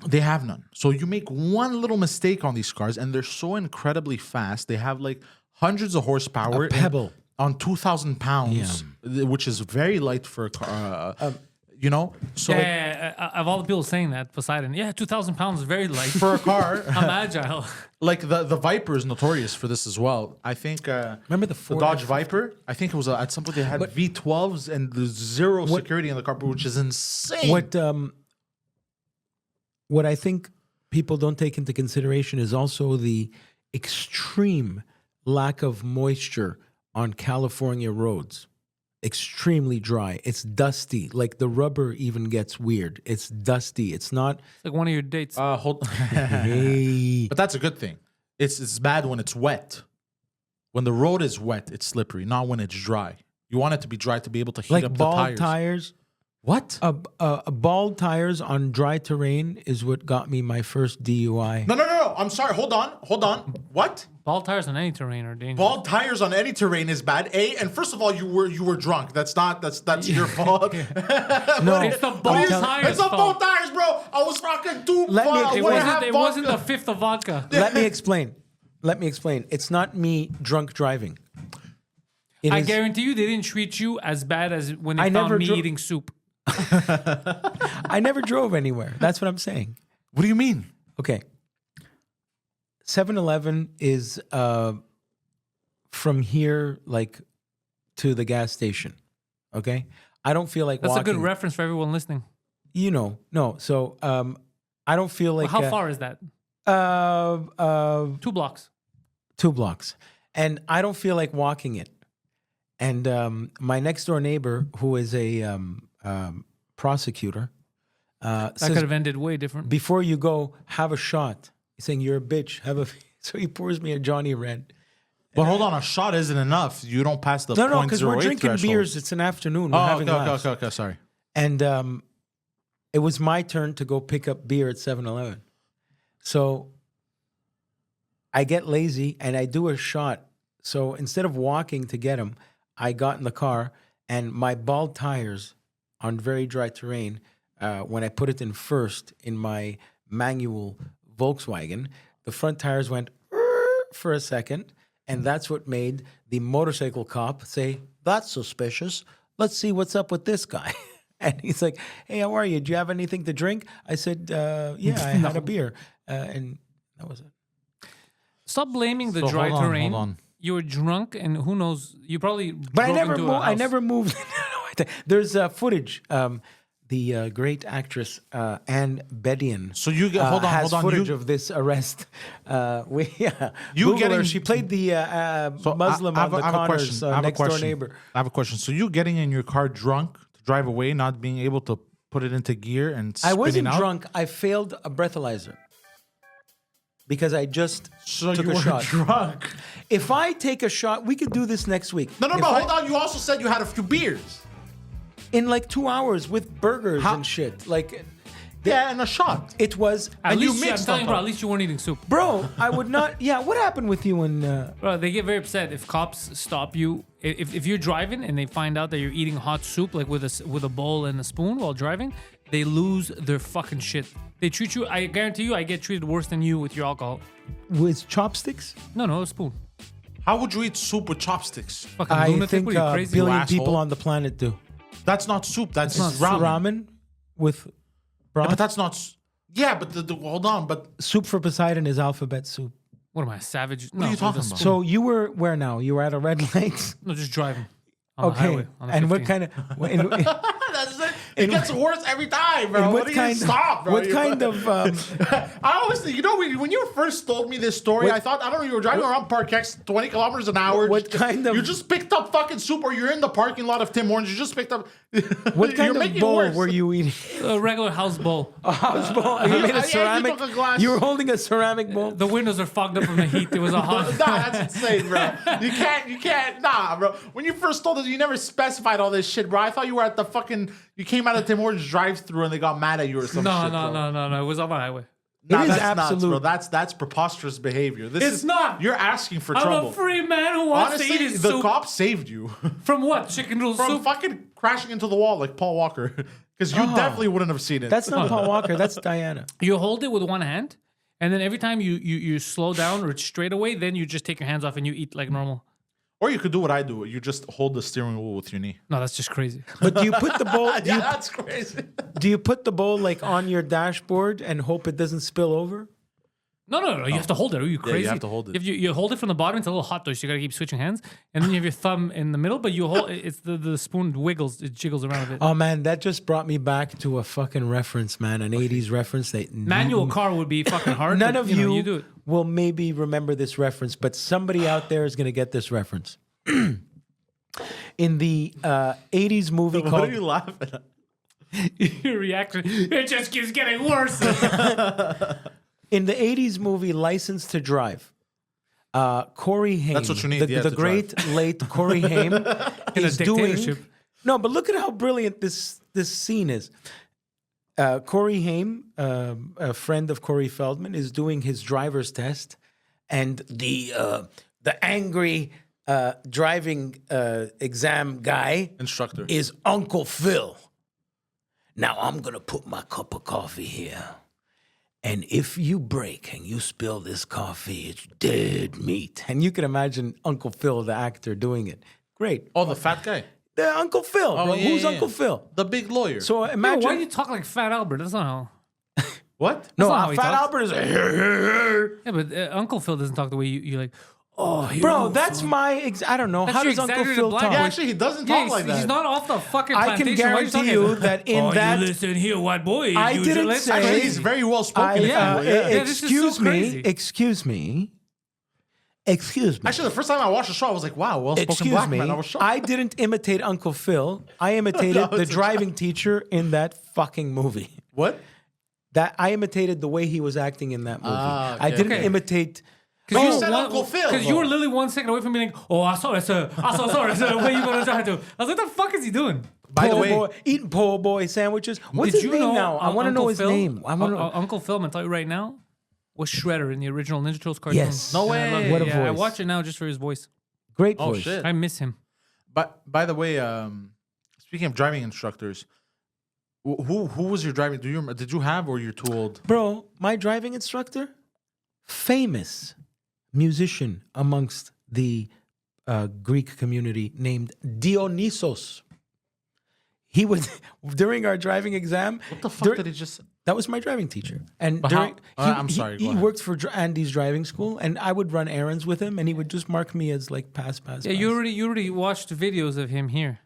they have none. So you make one little mistake on these cars, and they're so incredibly fast. They have like hundreds of horsepower. A pebble. On 2,000 pounds, which is very light for a car. So of all the people saying that, Poseidon, 2,000 pounds is very light. for a car, I'm agile. like the Viper is notorious for this as well. I think. Remember the Ford Dodge F- Viper? I think it was at some point they had V12s and there's zero security in the car, which is insane. What I think people don't take into consideration is also the extreme lack of moisture on California roads. Extremely dry. It's dusty. Like the rubber even gets weird. It's dusty. It's not. It's like one of your dates. Hey. But that's a good thing. It's bad when it's wet. When the road is wet, it's slippery. Not when it's dry. You want it to be dry to be able to heat Like up the bald tires. tires. What? Bald tires on dry terrain is what got me my first DUI. No. I'm sorry. Hold on. What? Bald tires on any terrain are dangerous. Bald tires on any terrain is bad. And first of all, you were drunk. That's your fault. No, It's the bald tires. It's the bald tires, bro. I was rocking two. Let me- It wasn't the fifth of vodka. Let me explain. It's not me drunk driving. It I is- guarantee you they didn't treat you as bad as when they I found never me dro- eating soup. I never drove anywhere. That's what I'm saying. What do you mean? Okay. 7-Eleven is from here, like, to the gas station. Okay? I don't feel like That's walking. a good reference for everyone listening. No. So I don't feel like... How far is that? 2 blocks. 2 blocks. And I don't feel like walking it. And my next door neighbor, who is a prosecutor, That says, could have ended way different. before you go, have a shot. He's saying, you're a bitch. So he pours me a Johnny Red. But hold on, a shot isn't enough. You don't pass the No, because we're 0.08 drinking threshold. beers. It's an afternoon. We're Oh, having laughs. okay, sorry. And it was my turn to go pick up beer at 7-Eleven. So I get lazy and I do a shot. So instead of walking to get him, I got in the car and my bald tires on very dry terrain when I put it in first in my manual Volkswagen, the front tires went for a second, and that's what made the motorcycle cop say, "That's suspicious. Let's see what's up with this guy." And he's like, "Hey, how are you? Do you have anything to drink?" I said, "Yeah, I had a beer," and that was it. Stop blaming the So dry hold on, terrain. hold on. You were drunk, and who knows? You probably. But drove into a I house. never moved. There's footage. The great actress Anne Bedian. So you get has hold on. footage You, of this arrest. You You Google her. getting- She played the so Muslim on the Connors next door neighbor. I have a question. So you getting in your car drunk to drive away, not being able to put it into gear and I spinning wasn't out? drunk. I failed a breathalyzer because I just So took you a were shot. drunk. If I take a shot, we could do this next week. No, If but I- hold on. You also said you had a few beers. In like 2 hours with burgers How- and shit. Like, Yeah, and a shot. it was. At And you least I'm mixed telling you, them bro. up. At least you weren't eating soup. Bro, I would not. Yeah, what happened with you and Bro, they get very upset if cops stop you. If you're driving and they find out that you're eating hot soup, like with a bowl and a spoon while driving, they lose their fucking shit. They treat you. I guarantee you, I get treated worse than you with your alcohol. with chopsticks? No, a spoon. How would you eat soup with chopsticks? Fucking I lunatic. think What are you a crazy? billion asshole. people on the planet do. That's not soup. That's not ramen. Ramen with Yeah, broth. but that's not. Yeah, but hold on. But Soup for Poseidon is alphabet soup. What am I, savage? what are you talking about? So you were where now? You were at a red light. No, just driving. On the Okay. highway, on the And what 15. kind of? That's it. It gets worse every time, bro. And What do you stop, bro? What kind of? I always think, when you first told me this story, I thought, I don't know, you were driving around Park X 20 kilometers an hour. What kind of- You just picked up fucking soup, or you're in the parking lot of Tim Hortons. You just picked up. What kind You're of making it bowl worse. were you eating? A regular house bowl. A house bowl. You made Yeah, a you ceramic. took a glass. You were holding a ceramic bowl. The windows are fogged up from the heat. It was a hot. Nah, that's insane, bro. You can't, nah, bro. When you first told us, you never specified all this shit, bro. I thought you were at the fucking, you came out of Tim Hortons drive-thru and they got mad at you or something. No, shit, no, bro. no. It was on the highway. Nah, It is that's nuts, absolute- bro. That's preposterous behavior. This It's is not. You're asking for I'm trouble. a free man who wants Honestly, to eat his the soup. cop saved you From what? Chicken noodle from soup? fucking crashing into the wall like Paul Walker, because you definitely wouldn't have seen it. That's not Paul Walker. That's Diana. You hold it with one hand, and then every time you slow down or straight away, then you just take your hands off and you eat like normal. Or you could do what I do. You just hold the steering wheel with your knee. No, that's just crazy. But do you put the bowl? Yeah, that's crazy. Do you put the bowl like on your dashboard and hope it doesn't spill over? No. You have to hold it. Are you crazy? have to hold it. If you hold it from the bottom, it's a little hot though, so you gotta keep switching hands. And then you have your thumb in the middle, but you hold it's the spoon wiggles, it jiggles around a bit. Oh man, that just brought me back to a fucking reference, man. An 80s reference that Manual car would be fucking hard. none but, of you know, you you do it. will maybe remember this reference, but somebody out there is going to get this reference. In the 80s movie What called are you laughing at? Your reaction, it just keeps getting worse. in the 80s movie License to Drive, Corey Haim, That's what you need, yeah, the to great late Corey Haim is doing. dictatorship. No, but look at how brilliant this scene is. Corey Haim, a friend of Corey Feldman, is doing his driver's test, and the angry driving exam guy Instructor. is Uncle Phil. Now I'm gonna put my cup of coffee here, and if you break and you spill this coffee, it's dead meat. And you can imagine Uncle Phil, the actor, doing it. Great. Oh, the fat guy. The Uncle Phil, bro. yeah, Who's yeah, Uncle yeah. Phil? The big lawyer. So Yo, imagine. why do you talk like Fat Albert? That's not how. what? no, not how he Fat talks. Albert is. Yeah, but Uncle Phil doesn't talk the way you like. Oh, Bro, that's my. I don't know. That's How your does Uncle exaggerated Phil black talk? Yeah, actually, he doesn't Yeah, talk like that. he's not off the fucking I plantation. can Why are you guarantee talking you that in oh, that. You listen here, white boy. I didn't let's- say- Actually, he's very well spoken. Yeah. this is so Excuse me. crazy. Excuse me. Excuse me. Actually, the first time I watched the show, I was like, wow, well spoken Excuse black me. man. I was shocked. I didn't imitate Uncle Phil. I imitated the driving teacher in that fucking movie. What? That I imitated the way he was acting in that movie. Ah, I okay. didn't Okay. imitate. You were said Uncle Phil, Because you though. were literally 1 second away from being like, oh, I saw that, sir. I saw sir. Where you going to try to? I was like, what the fuck is he doing? By the po' way, boy, eating po' boy sandwiches. What's Did his you name know now? I want to know Uncle his Phil- name. I want to. Uncle Phil, I'm going to tell you right now, was Shredder in the original Ninja Turtles cartoon. Yes. No And I love way. it. What a Yeah, I voice. watch it now just for his voice. Great Oh, voice. shit. I miss him. but by the way, speaking of driving instructors, Who was your driving? Did you have, or you're too old? Bro, my driving instructor, famous musician amongst the Greek community named Dionysos. He would, during our driving exam. What the fuck did he just? That was my driving teacher. And But during, I'm sorry, go he ahead. worked for Andy's driving school, and I would run errands with him, and he would just mark me as like pass. Yeah, you already watched videos of him here.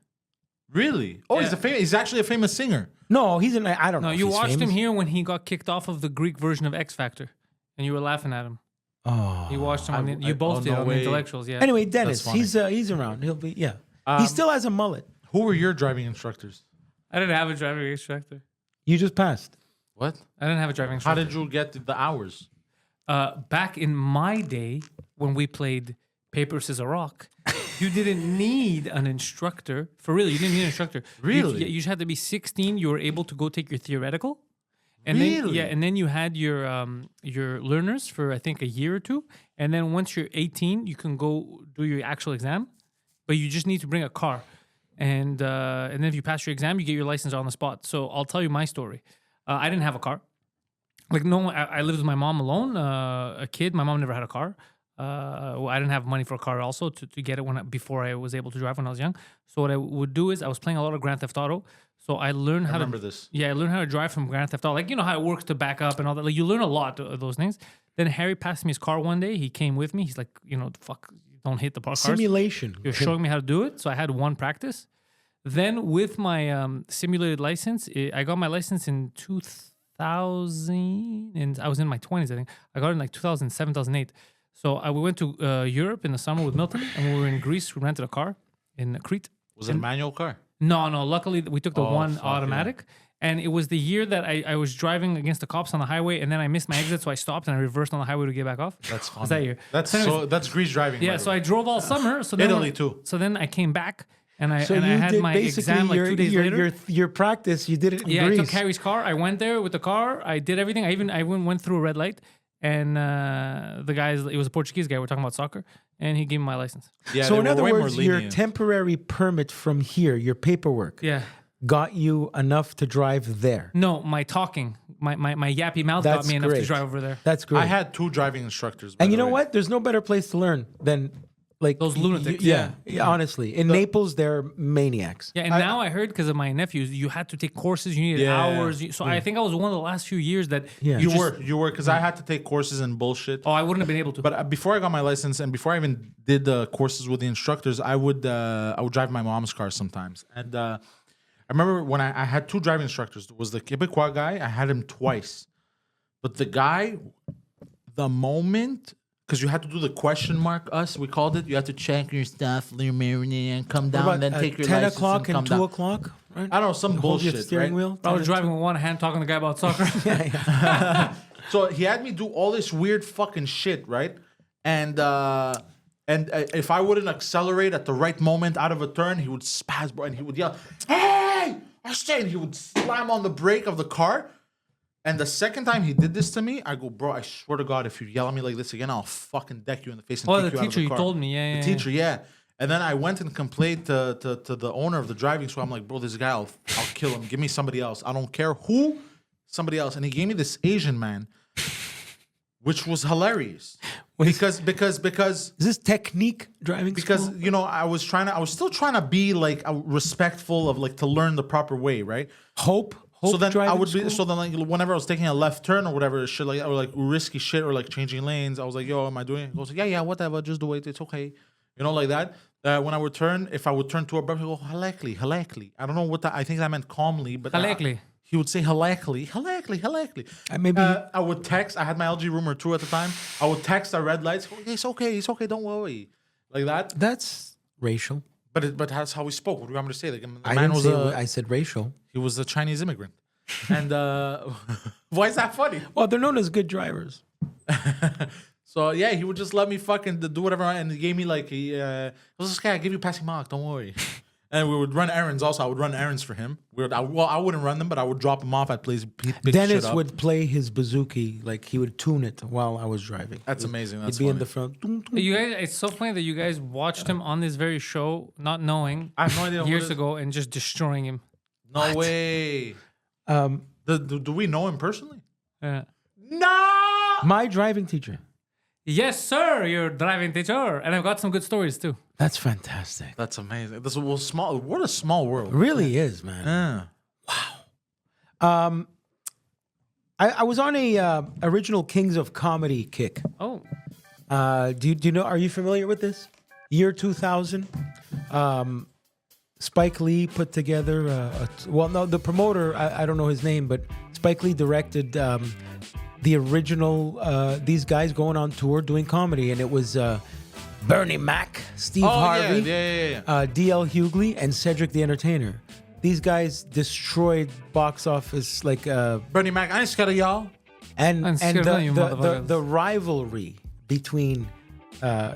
Really? Oh, Yeah. he's actually a famous singer. No, he's I don't know. No, if you he's watched him famous. here when he got kicked off of the Greek version of X Factor, and you were laughing at him. Oh. You watched him. You both did no on way. Intellectuals. Yeah. Anyway, Dennis, funny. he's around. He'll be he still has a mullet. Who were your driving instructors? I didn't have a driving instructor. You just passed. What? I didn't have a driving How instructor. did you get the hours? Back in my day, when we played Paper, Scissors, Rock, you didn't need an instructor. For real, you didn't need an instructor. Really? You just had to be 16. You were able to go take your theoretical. And Really? then and then you had your learners for I think a year or two. And then once you're 18, you can go do your actual exam. But you just need to bring a car. And then if you pass your exam, you get your license on the spot. So I'll tell you my story. I didn't have a car. Like no, I lived with my mom alone, a kid. My mom never had a car. I didn't have money for a car also to get it before I was able to drive when I was young. So what I would do is I was playing a lot of Grand Theft Auto. So I learned how remember to this. Yeah, I learned how to drive from Grand Theft Auto. Like you know how it works to back up and all that. Like you learn a lot of those things. Then Harry passed me his car one day. He came with me. He's like, fuck, don't hit the cars. Simulation. You're showing me how to do it. So I had one practice. Then with my simulated license, I got my license in 2000, and I was in my 20s, I think. I got it in like 2007, 2008. So we went to Europe in the summer with Milton, and when we were in Greece, we rented a car in Crete. Was it a manual car? No. Luckily, we took the one fuck, automatic. And it was the year that I was driving against the cops on the highway, and then I missed my exit, so I stopped and I reversed on the highway to get back off. That's funny. Was that year? That's So anyways, that's Greece driving. yeah. by the So way. I drove all summer. So then Italy too. So then I came back, and I So and I you had did my basically exam like 2 days later. your practice. You did it in Yeah, Greece. I took Harry's car. I went there with the car. I did everything. I went through a red light, and the guys, it was a Portuguese guy. We're talking about soccer, and he gave me my license. Yeah, So they in were other way more words, your lenient. temporary permit from here, your paperwork, Yeah. got you enough to drive there. No, my talking, my yappy mouth That's got me enough to great. drive over there. That's great. I had 2 driving instructors. by and you the know way. what? There's no better place to learn than like Those lunatics. Yeah, honestly, in Naples, they're maniacs. Yeah, and now I heard because of my nephews, you had to take courses. You needed Yeah. hours. So I think I was one of the last few years that Yeah. You just- were because I had to take courses and bullshit. Oh, I wouldn't have been able to. But before I got my license and before I even did the courses with the instructors, I would drive my mom's car sometimes. And I remember when I had 2 driving instructors. There was the Quebecois guy. I had him twice. But the guy, the moment, because you had to do the question mark, we called it. You had to check your stuff, and come down, What then about take your 10 license o'clock and come and 2 down. o'clock? Right? I don't know, some Hold your bullshit, steering right? wheel. I was driving with one hand talking to the guy about soccer. So he had me do all this weird fucking shit, right? And if I wouldn't accelerate at the right moment out of a turn, he would spaz, bro, and he would yell, "Hey!" And he would slam on the brake of the car. And the second time he did this to me, I go, "Bro, I swear to God, if you yell at me like this again, I'll fucking deck you in the face and Oh, kick the you out of teacher, the you car." told me. Yeah, The teacher, yeah. And then I went and complained to the owner of the driving school. I'm like, "Bro, this guy, I'll kill him. Give me somebody else. I don't care who, somebody else." And he gave me this Asian man, which was hilarious. Because Is this technique driving because school? you know I was still trying to be like respectful of like to learn the proper way, right? Hope So then I driving would be school? so then like whenever I was taking a left turn or whatever shit like or like risky shit or like changing lanes, I was like, "Yo, am I doing it?" He goes, "Yeah, whatever, just do it. It's okay." You know, like that. When I would turn, if I would turn to a brother, he would go, halakli. I don't know what that. I think that meant calmly, but Halakli. he would say halakli. Maybe I would text. I had my LG Rumor 2 at the time. I would text the red lights. It's okay. Don't worry, like that. that's racial. But that's how we spoke. What do you want me to say? Like, the I man didn't was say I said racial. he was a Chinese immigrant, and why is that funny? Well, they're known as good drivers. So yeah, he would just let me fucking do whatever, and he gave me like he was this guy. I give you passing mark. Don't worry. And we would run errands. Also, I would run errands for him. I wouldn't run them, but I would drop him off at places. Dennis would play his bouzouki, like he would tune it while I was driving. That's amazing. That's He'd be in funny. the front. Tung, tung. You guys, it's so funny that you guys watched him on this very show, not knowing I have no idea. years ago, and just destroying him. No way. Do we know him personally? Yeah. No. My driving teacher. Yes, sir. You're driving teacher, and I've got some good stories too. That's fantastic. That's amazing. This was small. What a small world. It really is, man. Yeah. I was on a original Kings of Comedy kick. Oh, Do you know? Are you familiar with this? Year 2000. Spike Lee put together. The promoter. I don't know his name, but Spike Lee directed the original. These guys going on tour doing comedy, and it was Bernie Mac, Steve Harvey, D.L. Hughley, and Cedric the Entertainer. These guys destroyed box office like Bernie Mac. I ain't scared of y'all. and I'm scared of you the motherfuckers. rivalry between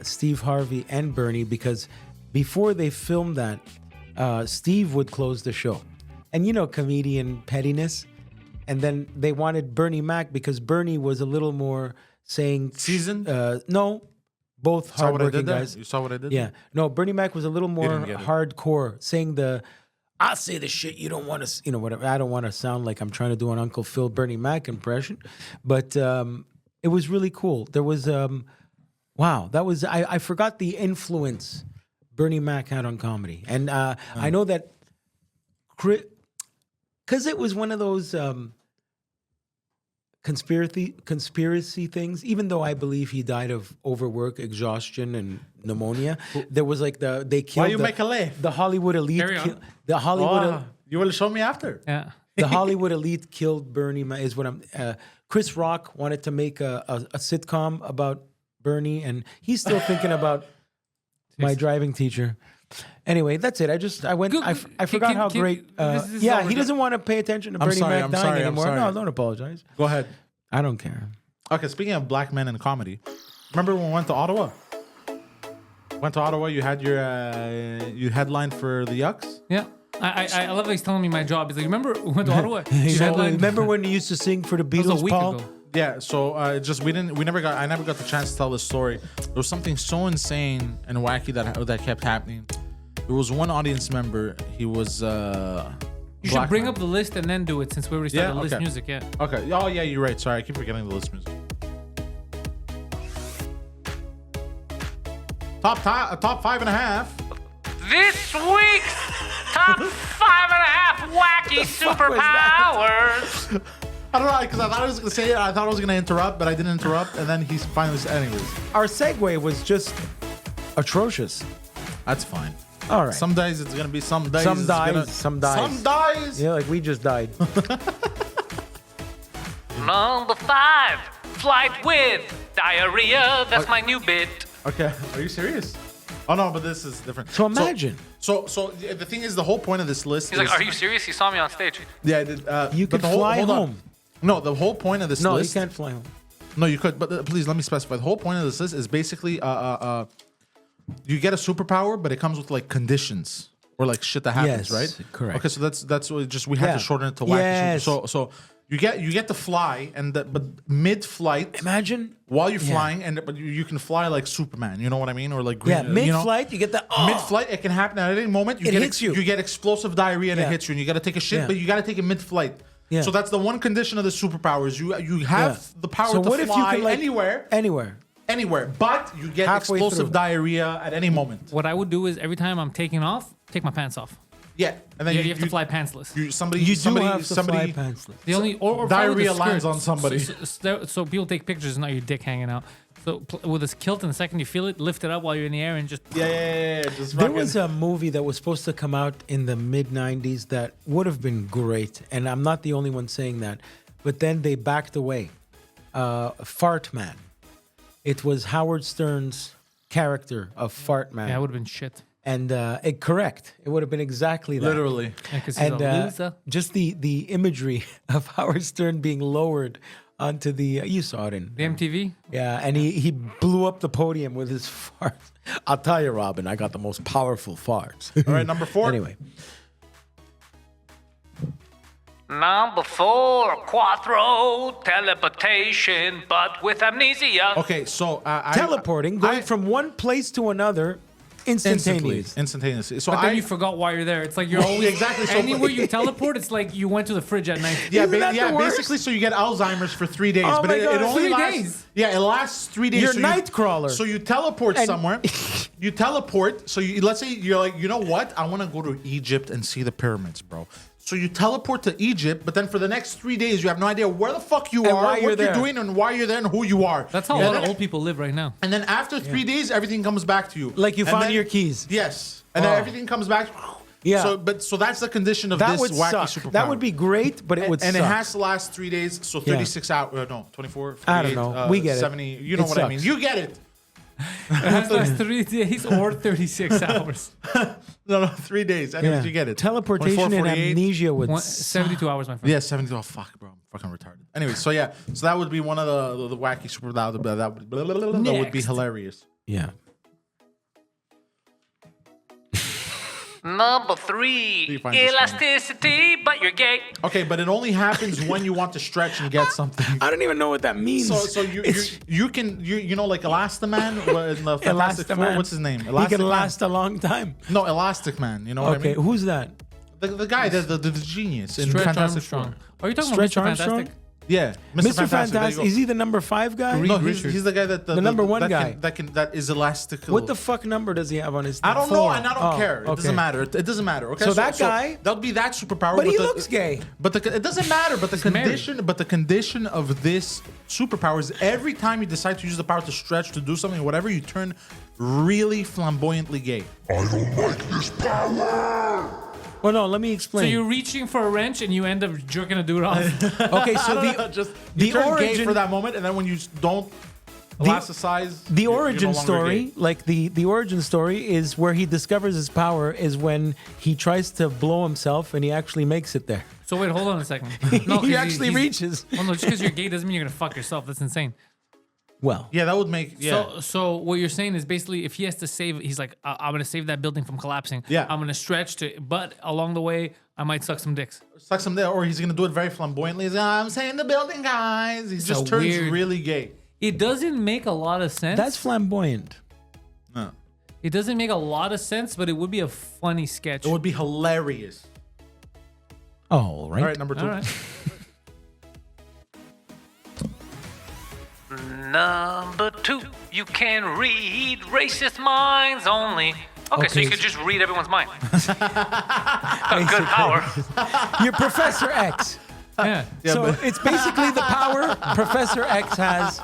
Steve Harvey and Bernie, because before they filmed that, Steve would close the show, and comedian pettiness, and then they wanted Bernie Mac because Bernie was a little more saying Seasoned? No, both Saw what I hardworking did there? guys. You saw what I did? Yeah, no, Bernie Mac was a little more didn't get it. hardcore, saying I say the shit you don't want to, whatever. I don't want to sound like I'm trying to do an Uncle Phil Bernie Mac impression, but it was really cool. There was, wow, that was, I forgot the influence Bernie Mac had on comedy. And I know that, because it was one of those conspiracy things, even though I believe he died of overwork, exhaustion, and pneumonia, there was like they killed Why you make a laugh? the Hollywood elite. Carry on. The Hollywood. Oh, you will show me after. yeah. The Hollywood elite killed Bernie. Is what I'm. Chris Rock wanted to make a sitcom about Bernie, and he's still thinking about my driving teacher. Anyway, that's it. I went. Good. I forgot Can- how can- great. this is Yeah, all he we're doesn't want to pay attention to I'm Bernie sorry, Mac I'm dying sorry, I'm anymore. sorry. No, don't apologize. Go ahead. I don't care. Okay, speaking of black men in comedy, remember when we went to Ottawa? Went to Ottawa. You had your you headlined for the Yucks. Yeah. I love that he's telling me my job. He's like, remember we went to Ottawa? You headlined- Remember when you used to sing for the That was Beatles, a week Paul? ago. Yeah, so I never got the chance to tell this story. There was something so insane and wacky that kept happening. There was one audience member. He was You should bring up the list and then do it, since we already started the list okay. music. Yeah. Okay. Oh yeah, you're right. Sorry, I keep forgetting the list music. Top 5.5. This week's top 5.5 wacky superpowers. I don't know, because I thought I was gonna say it. I thought I was gonna interrupt, but I didn't interrupt, and then he's finally. Anyways, Our segue was just atrocious. that's fine. All right. Some days it's gonna be some days. Some it's dies, gonna- some dies. Some dies. Yeah, like we just died. Number 5, flight with diarrhea. That's my new bit. Okay. Are you serious? Oh no, but this is different. So imagine. So the thing is, the whole point of this list He's is. like, are you serious? He saw me on stage. Yeah, I did. You but could the fly hold on. home. No, the whole point of this No, list. you can't fly home. No, you could, but please let me specify. The whole point of this list is basically you get a superpower, but it comes with like conditions or like shit that happens, Yes, right? correct. Okay, so that's what we had Yeah. to shorten it to wacky. Yes. So you get to fly, but mid-flight, Imagine. while you're Yeah. flying, but you can fly like Superman. You know what I mean? Or like Green, Yeah, mid-flight, you get the. Oh. Mid-flight, it can happen at any moment. It hits you. You get explosive diarrhea and it Yeah. hits you, and you got to take a shit, Yeah. but you got to take it mid-flight. Yeah. So that's the one condition of the superpowers. You have Yeah. the power So to what if you fly could, like, anywhere, but you get Halfway explosive through. diarrhea at any moment. What I would do is every time I'm taking off, take my pants off. Yeah, and then You have to fly pantsless. You somebody You do somebody have to somebody fly pantsless. The only or fly with diarrhea a lands skirt. on somebody. So people take pictures, not your dick hanging out. So with this kilt, in the second you feel it, lift it up while you're in the air and just. Yeah. Just There fucking- was a movie that was supposed to come out in the mid-90s that would have been great, and I'm not the only one saying that, but then they backed away. Fart Man. It was Howard Stern's character of Fart Man. Yeah, it would have been shit. And correct. It would have been exactly that. literally. Because he's And a loser. just the imagery of Howard Stern being lowered onto the you saw it in The MTV. yeah, and he blew up the podium with his farts. I'll tell you, Robin, I got the most powerful farts. All right, number 4. Anyway, Number 4, quattro, teleportation, but with amnesia. Okay, so teleporting, going from one place to another Instantaneous. So But then you forgot why you're there. It's like you're always Exactly, so- anywhere you teleport. It's like you went to the fridge at night. Yeah, Isn't that the worst? basically, so you get Alzheimer's for 3 days, Oh but my it God, only 3 lasts. days? Yeah, it lasts 3 days. You're so a Nightcrawler. So you teleport And- somewhere. You teleport. So let's say you're like, you know what? I want to go to Egypt and see the pyramids, bro. So you teleport to Egypt, but then for the next 3 days, you have no idea where the fuck you And are, why what you're you're there. doing, and why you're there, and who you are. That's how a lot of old people live right now. And then after 3 days, everything comes back to you. Like you And found then- your keys. Yes, and then everything comes back. Yeah. So that's the condition of That this would wacky suck. superpower. That would be great, but it would and suck. it has to last 3 days, so 36 hours. No, 24. 48, I don't know. We get it. 70. You know It what I mean. sucks. You get it. It has to last 3 days or 36 hours. No, 3 days. Anyways, you get it. Teleportation 24, and 48. amnesia would 72 hours, my friend. Yeah, 70. Oh fuck, bro, I'm fucking retarded. Anyway, so yeah, so that would be one of the wacky super. That would be Next. hilarious. Yeah. Number You 3, find this funny. elasticity, but you're gay. Okay, but it only happens when you want to stretch and get something. I don't even know what that means. So you can like Elastaman in the Fantastic Four. Elastaman. What's his name? He Elastic can Man. last a long time. No, Elastic Man. You know what I Okay, mean? who's that? The guy, the genius in Stretch Fantastic Armstrong. Four. Are you talking Stretch about Mr. Armstrong? Fantastic? Yeah, Mr. there you Fantastic. go. Is he the number 5 guy? No, Richards. he's the guy that The number one that guy. that is elastical. What the fuck number does he have on his? I don't know, 4. and I don't Oh, care. It okay. doesn't matter. It doesn't matter. Okay, So that guy- that would be that superpower. But he the- looks gay. But it doesn't matter. But the married. condition of this superpower is every time you decide to use the power to stretch, to do something, whatever, you turn really flamboyantly gay. I don't like this power! Well, no, let me So explain. you're reaching for a wrench and you end up jerking a dude off. Okay, so Just the you turn gay origin- for that moment, and then when you don't elasticize, the you're origin no longer story, gay. like the origin story, is where he discovers his power is when he tries to blow himself and he actually makes it there. So wait, hold on a second. No, 'cause He actually he's- reaches. Well, no, just because you're gay doesn't mean you're gonna fuck yourself. That's insane. Well, Yeah, that would make So what you're saying is basically if he has to save, he's like, I'm gonna save that building from collapsing. Yeah. I'm gonna stretch to, but along the way, I might suck some dicks. suck some there, or he's gonna do it very flamboyantly. He's I'm saying the building, guys. He just a turns weird- really gay. It doesn't make a lot of sense. that's flamboyant. No. It doesn't make a lot of sense, but it would be a funny sketch. It would be hilarious. Oh, right. All right, number 2. All right. Number 2, you can read racist minds only. Okay, so you Okay. could just read everyone's mind. A good power. You're Professor X. Yeah. So it's basically the power Professor X has.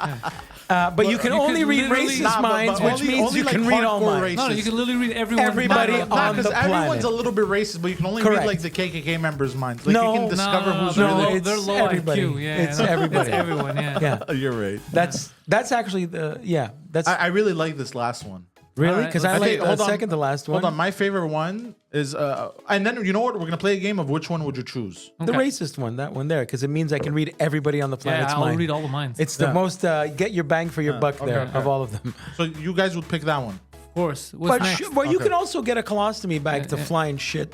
But you can you only could read literally- racist Nah, but minds, which only- means only you like can read all hardcore minds. No, you can literally read everyone's Everybody mind. on because the everyone's planet. a little bit racist, but you can only Correct. read like the KKK members' minds. Like No, you can discover who's they're no, low, really. it's they're low everybody. IQ. Yeah, It's no, everybody. It's everyone. Yeah. Yeah, You're right. that's actually the that's I really like this last one. really Alright, because let's I see. like the hold on. second to last one. Hold on, my favorite one is, and then you know what? We're gonna play a game of which one would you choose? The Okay. racist one, that one there, because it means I can read everybody on the planet's Yeah, I'll mind. read all the minds. It's the most get your bang for your buck there okay. of all of them. So you guys would pick that one. Of course. What's But next? you Okay. can also get a colostomy bag to fly and shit.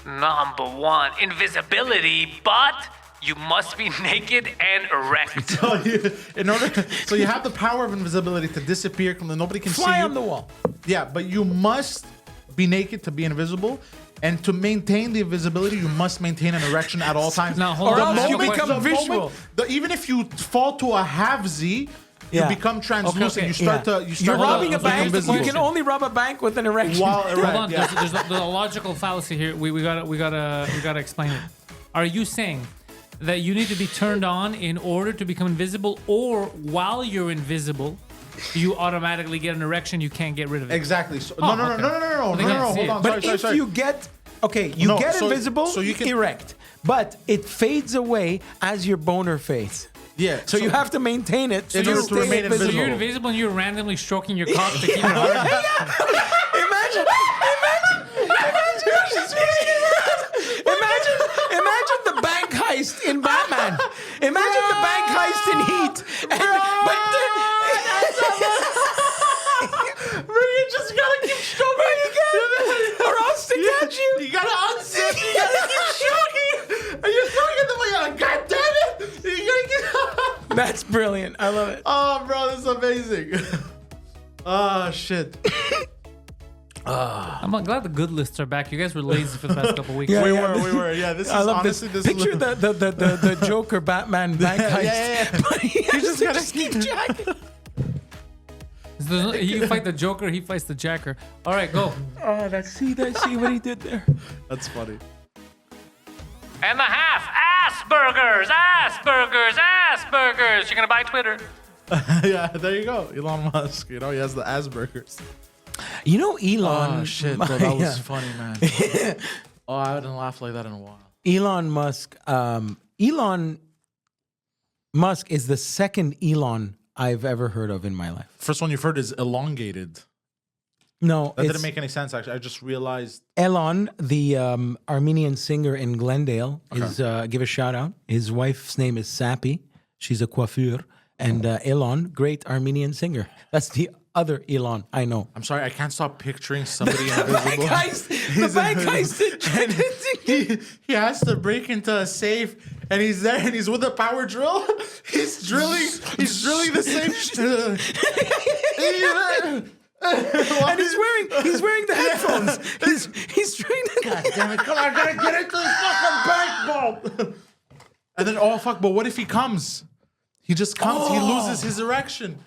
Number 1, invisibility, but you must be naked and erect. So you have the power of invisibility to disappear, nobody can see Fly you. on the wall. Yeah, but you must be naked to be invisible. And to maintain the invisibility, you must maintain an erection at all times. Now, hold Or on. else I have you a become question. visual. Even if you fall to a half Z, you Yeah. become translucent. Okay. You start to You're start robbing to a become bank. invisible. You can only rob a bank with an erection. While Hold erect, on. yeah. There's a logical fallacy here. We gotta explain it. Are you saying that you need to be turned on in order to become invisible, or while you're invisible, you automatically get an erection? You can't get rid of it. Exactly. So, Oh, no. okay. Hold They can't see it. on. But Sorry. if you get you No, get so- invisible, so you can- erect, but it fades away as your boner fades. Yeah. So you have to maintain it. So in you order to stay remain So invisible. you're invisible and you're randomly stroking your cock to keep it hard. Imagine the bank heist in Batman. Imagine the bank heist in Heat. You just gotta keep stroking. Or else to catch you. You gotta unzip. You gotta keep stroking. And you're stroking the way. You're like, God damn it! You gotta get. That's brilliant. I love it. Oh, bro, this is amazing. Oh shit. I'm glad the good lists are back. You guys were lazy for the past couple weeks. Yeah, We yeah, were. Yeah, this is I love honestly this. this. Picture the Joker Batman bank heist. yeah. But he has to just keep jacking. You fight the Joker, he fights the Jacker. All right, go. Oh, see what he did there. That's funny. And the half. Asperger's. You're going to buy Twitter. Yeah, there you go. Elon Musk. You know, he has the Asperger's. You know, Elon. Oh shit, bro, that was funny, man. Oh, I hadn't laughed like that in a while. Elon Musk. Elon Musk is the second Elon I've ever heard of in my life. First one you've heard is elongated. No, That it's didn't make any sense. Actually, I just realized. Elon, the Armenian singer in Glendale, is give a shout out. His wife's name is Sappy. She's a coiffeur, and Elon, great Armenian singer. That's the other Elon I know. I'm sorry, I can't stop picturing somebody invisible. The bank heist. He has to break into a safe, and he's there, and he's with a power drill. He's drilling the safe. And he's wearing the headphones. He's trying to. God damn it! Come on, I gotta get into this fucking bank vault. And then, oh fuck! But what if he comes? He just comes. He loses his erection.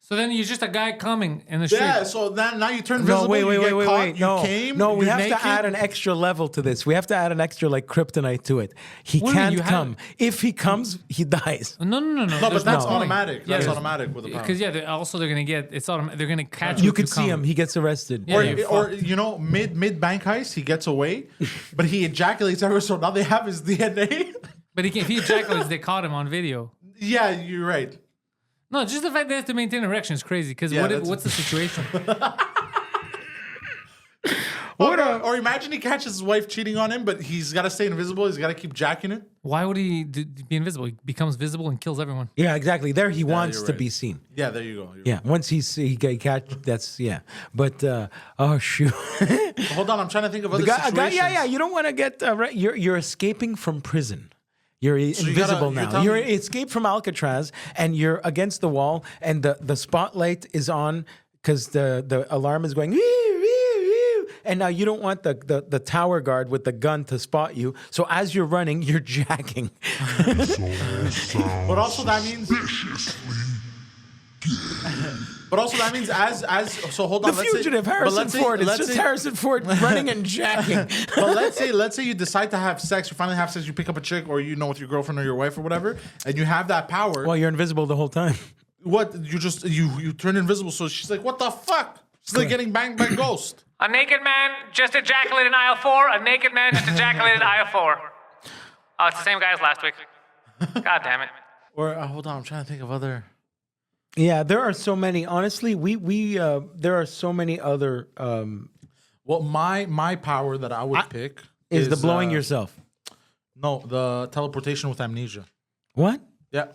So then you're just a guy coming in the street. Yeah. So now you turn visible. No, wait. You get caught, No, you came. no, we you're have naked. to add an extra level to this. We have to add an extra like kryptonite to it. He What do you mean, can't you have- come. If he comes, he dies. No. No, there's but that's no point. automatic. Yeah, That's there's- automatic with the power. Because they're gonna get it's automatic. They're gonna catch you. You if could see come. him. He gets arrested. Yeah, you're Or fucked. you know, mid bank heist, he gets away, but he ejaculates everywhere. So now they have his DNA. But if he ejaculates, they caught him on video. Yeah, you're right. No, just the fact they have to maintain erection is crazy. Because Yeah, what's the situation? Or imagine he catches his wife cheating on him, but he's got to stay invisible. He's got to keep jacking it. Why would he be invisible? He becomes visible and kills everyone. Yeah, exactly. There he wants you're to right. be seen. Yeah, there you go. Yeah, once he catch, that's yeah. But oh shoot, Hold on, I'm trying to think of other a guy, situations. yeah. You don't want to get you're escaping from prison. You're you invisible gotta- you're now. telling You're me- escaped from Alcatraz, and you're against the wall, and the spotlight is on because the alarm is going. "Wee, wee, wee," and now you don't want the tower guard with the gun to spot you. So as you're running, you're jacking. But also that means. But also that means as so hold on. The let's say- fugitive, but Harrison let's say- Ford. It's let's just say- Harrison Ford running and jacking. But let's say you decide to have sex. You finally have sex. You pick up a chick, or you know, with your girlfriend or your wife or whatever, and you have that power. Well, you're invisible the whole time. What you turn invisible? So she's like, "What the fuck?" She's like getting banged by a ghost. A naked man just ejaculated in aisle 4. A naked man just ejaculated in aisle 4. Oh, it's the same guy as last week. God damn it. Or hold on, I'm trying to think of other. Yeah, there are so many. Honestly, we there are so many other. Well, my power that I would pick Is the blowing yourself? No, the teleportation with amnesia. What? Yeah.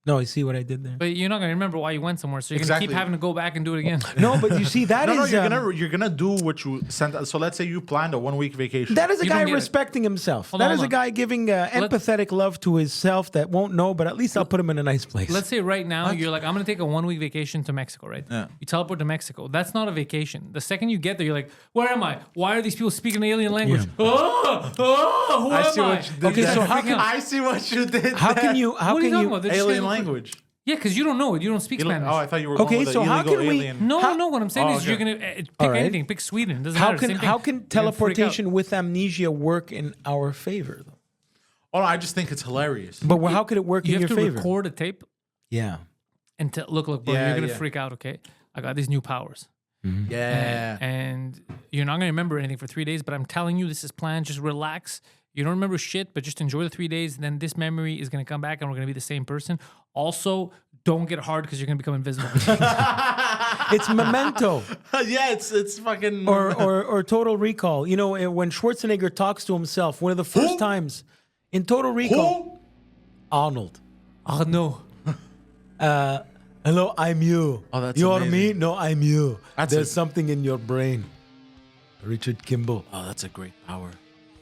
No, you see what I did there? But you're not going to remember why you went somewhere, so you're going to Exactly. keep having to go back and do it again. No, but you see that No, is you're gonna do what you sent. So let's say you planned a 1 week vacation. that is a You guy don't get it. respecting himself. Hold That on, is a hold on. guy giving empathetic love to himself that won't know, but at least I'll put him in a nice place. Let's say right now you're like, I'm going to take a 1 week vacation to Mexico, right? Yeah. You teleport to Mexico. That's not a vacation. The second you get there, you're like, where am I? Why are these people speaking alien language? Oh, who am see I? what you did Okay, there. so how can I see what you did? how can you how What are can you talking you about? They're just alien gonna- language? Yeah, because you don't know it. You don't speak Spanish. Oh, I thought you were going Okay, with so the how illegal can we- alien. No, what I'm saying Oh, is you're okay. going to pick All right. anything. Pick Sweden. It doesn't how matter. can Same thing. how can You're gonna freak out. teleportation with amnesia work in our favor though? Oh, no, I just think it's hilarious. But how could it work You in have your to favor? record a tape Yeah. and look, bro, Yeah, you're going to yeah. freak out, okay? I got these new powers. Yeah. And you're not going to remember anything for 3 days, but I'm telling you, this is planned. Just relax. You don't remember shit, but just enjoy the 3 days. And then this memory is going to come back and we're going to be the same person. Also, don't get hard because you're going to become invisible. It's Memento Yeah, it's fucking. or Total Recall. You know, when Schwarzenegger talks to himself, one of the first Who? times in Total Recall, Who? Arnold. Oh, no. Hello, I'm you. Oh, that's You're amazing. me? No, I'm you. That's There's a- something in your brain. Richard Kimball. Oh, that's a great power.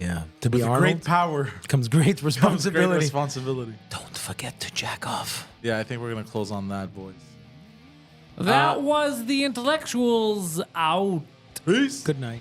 Yeah. To be With Arnold great power comes great comes great responsibility. responsibility. Don't forget to jack off. Yeah, I think we're gonna close on that, boys. That was the intellectuals out. Peace. Good night.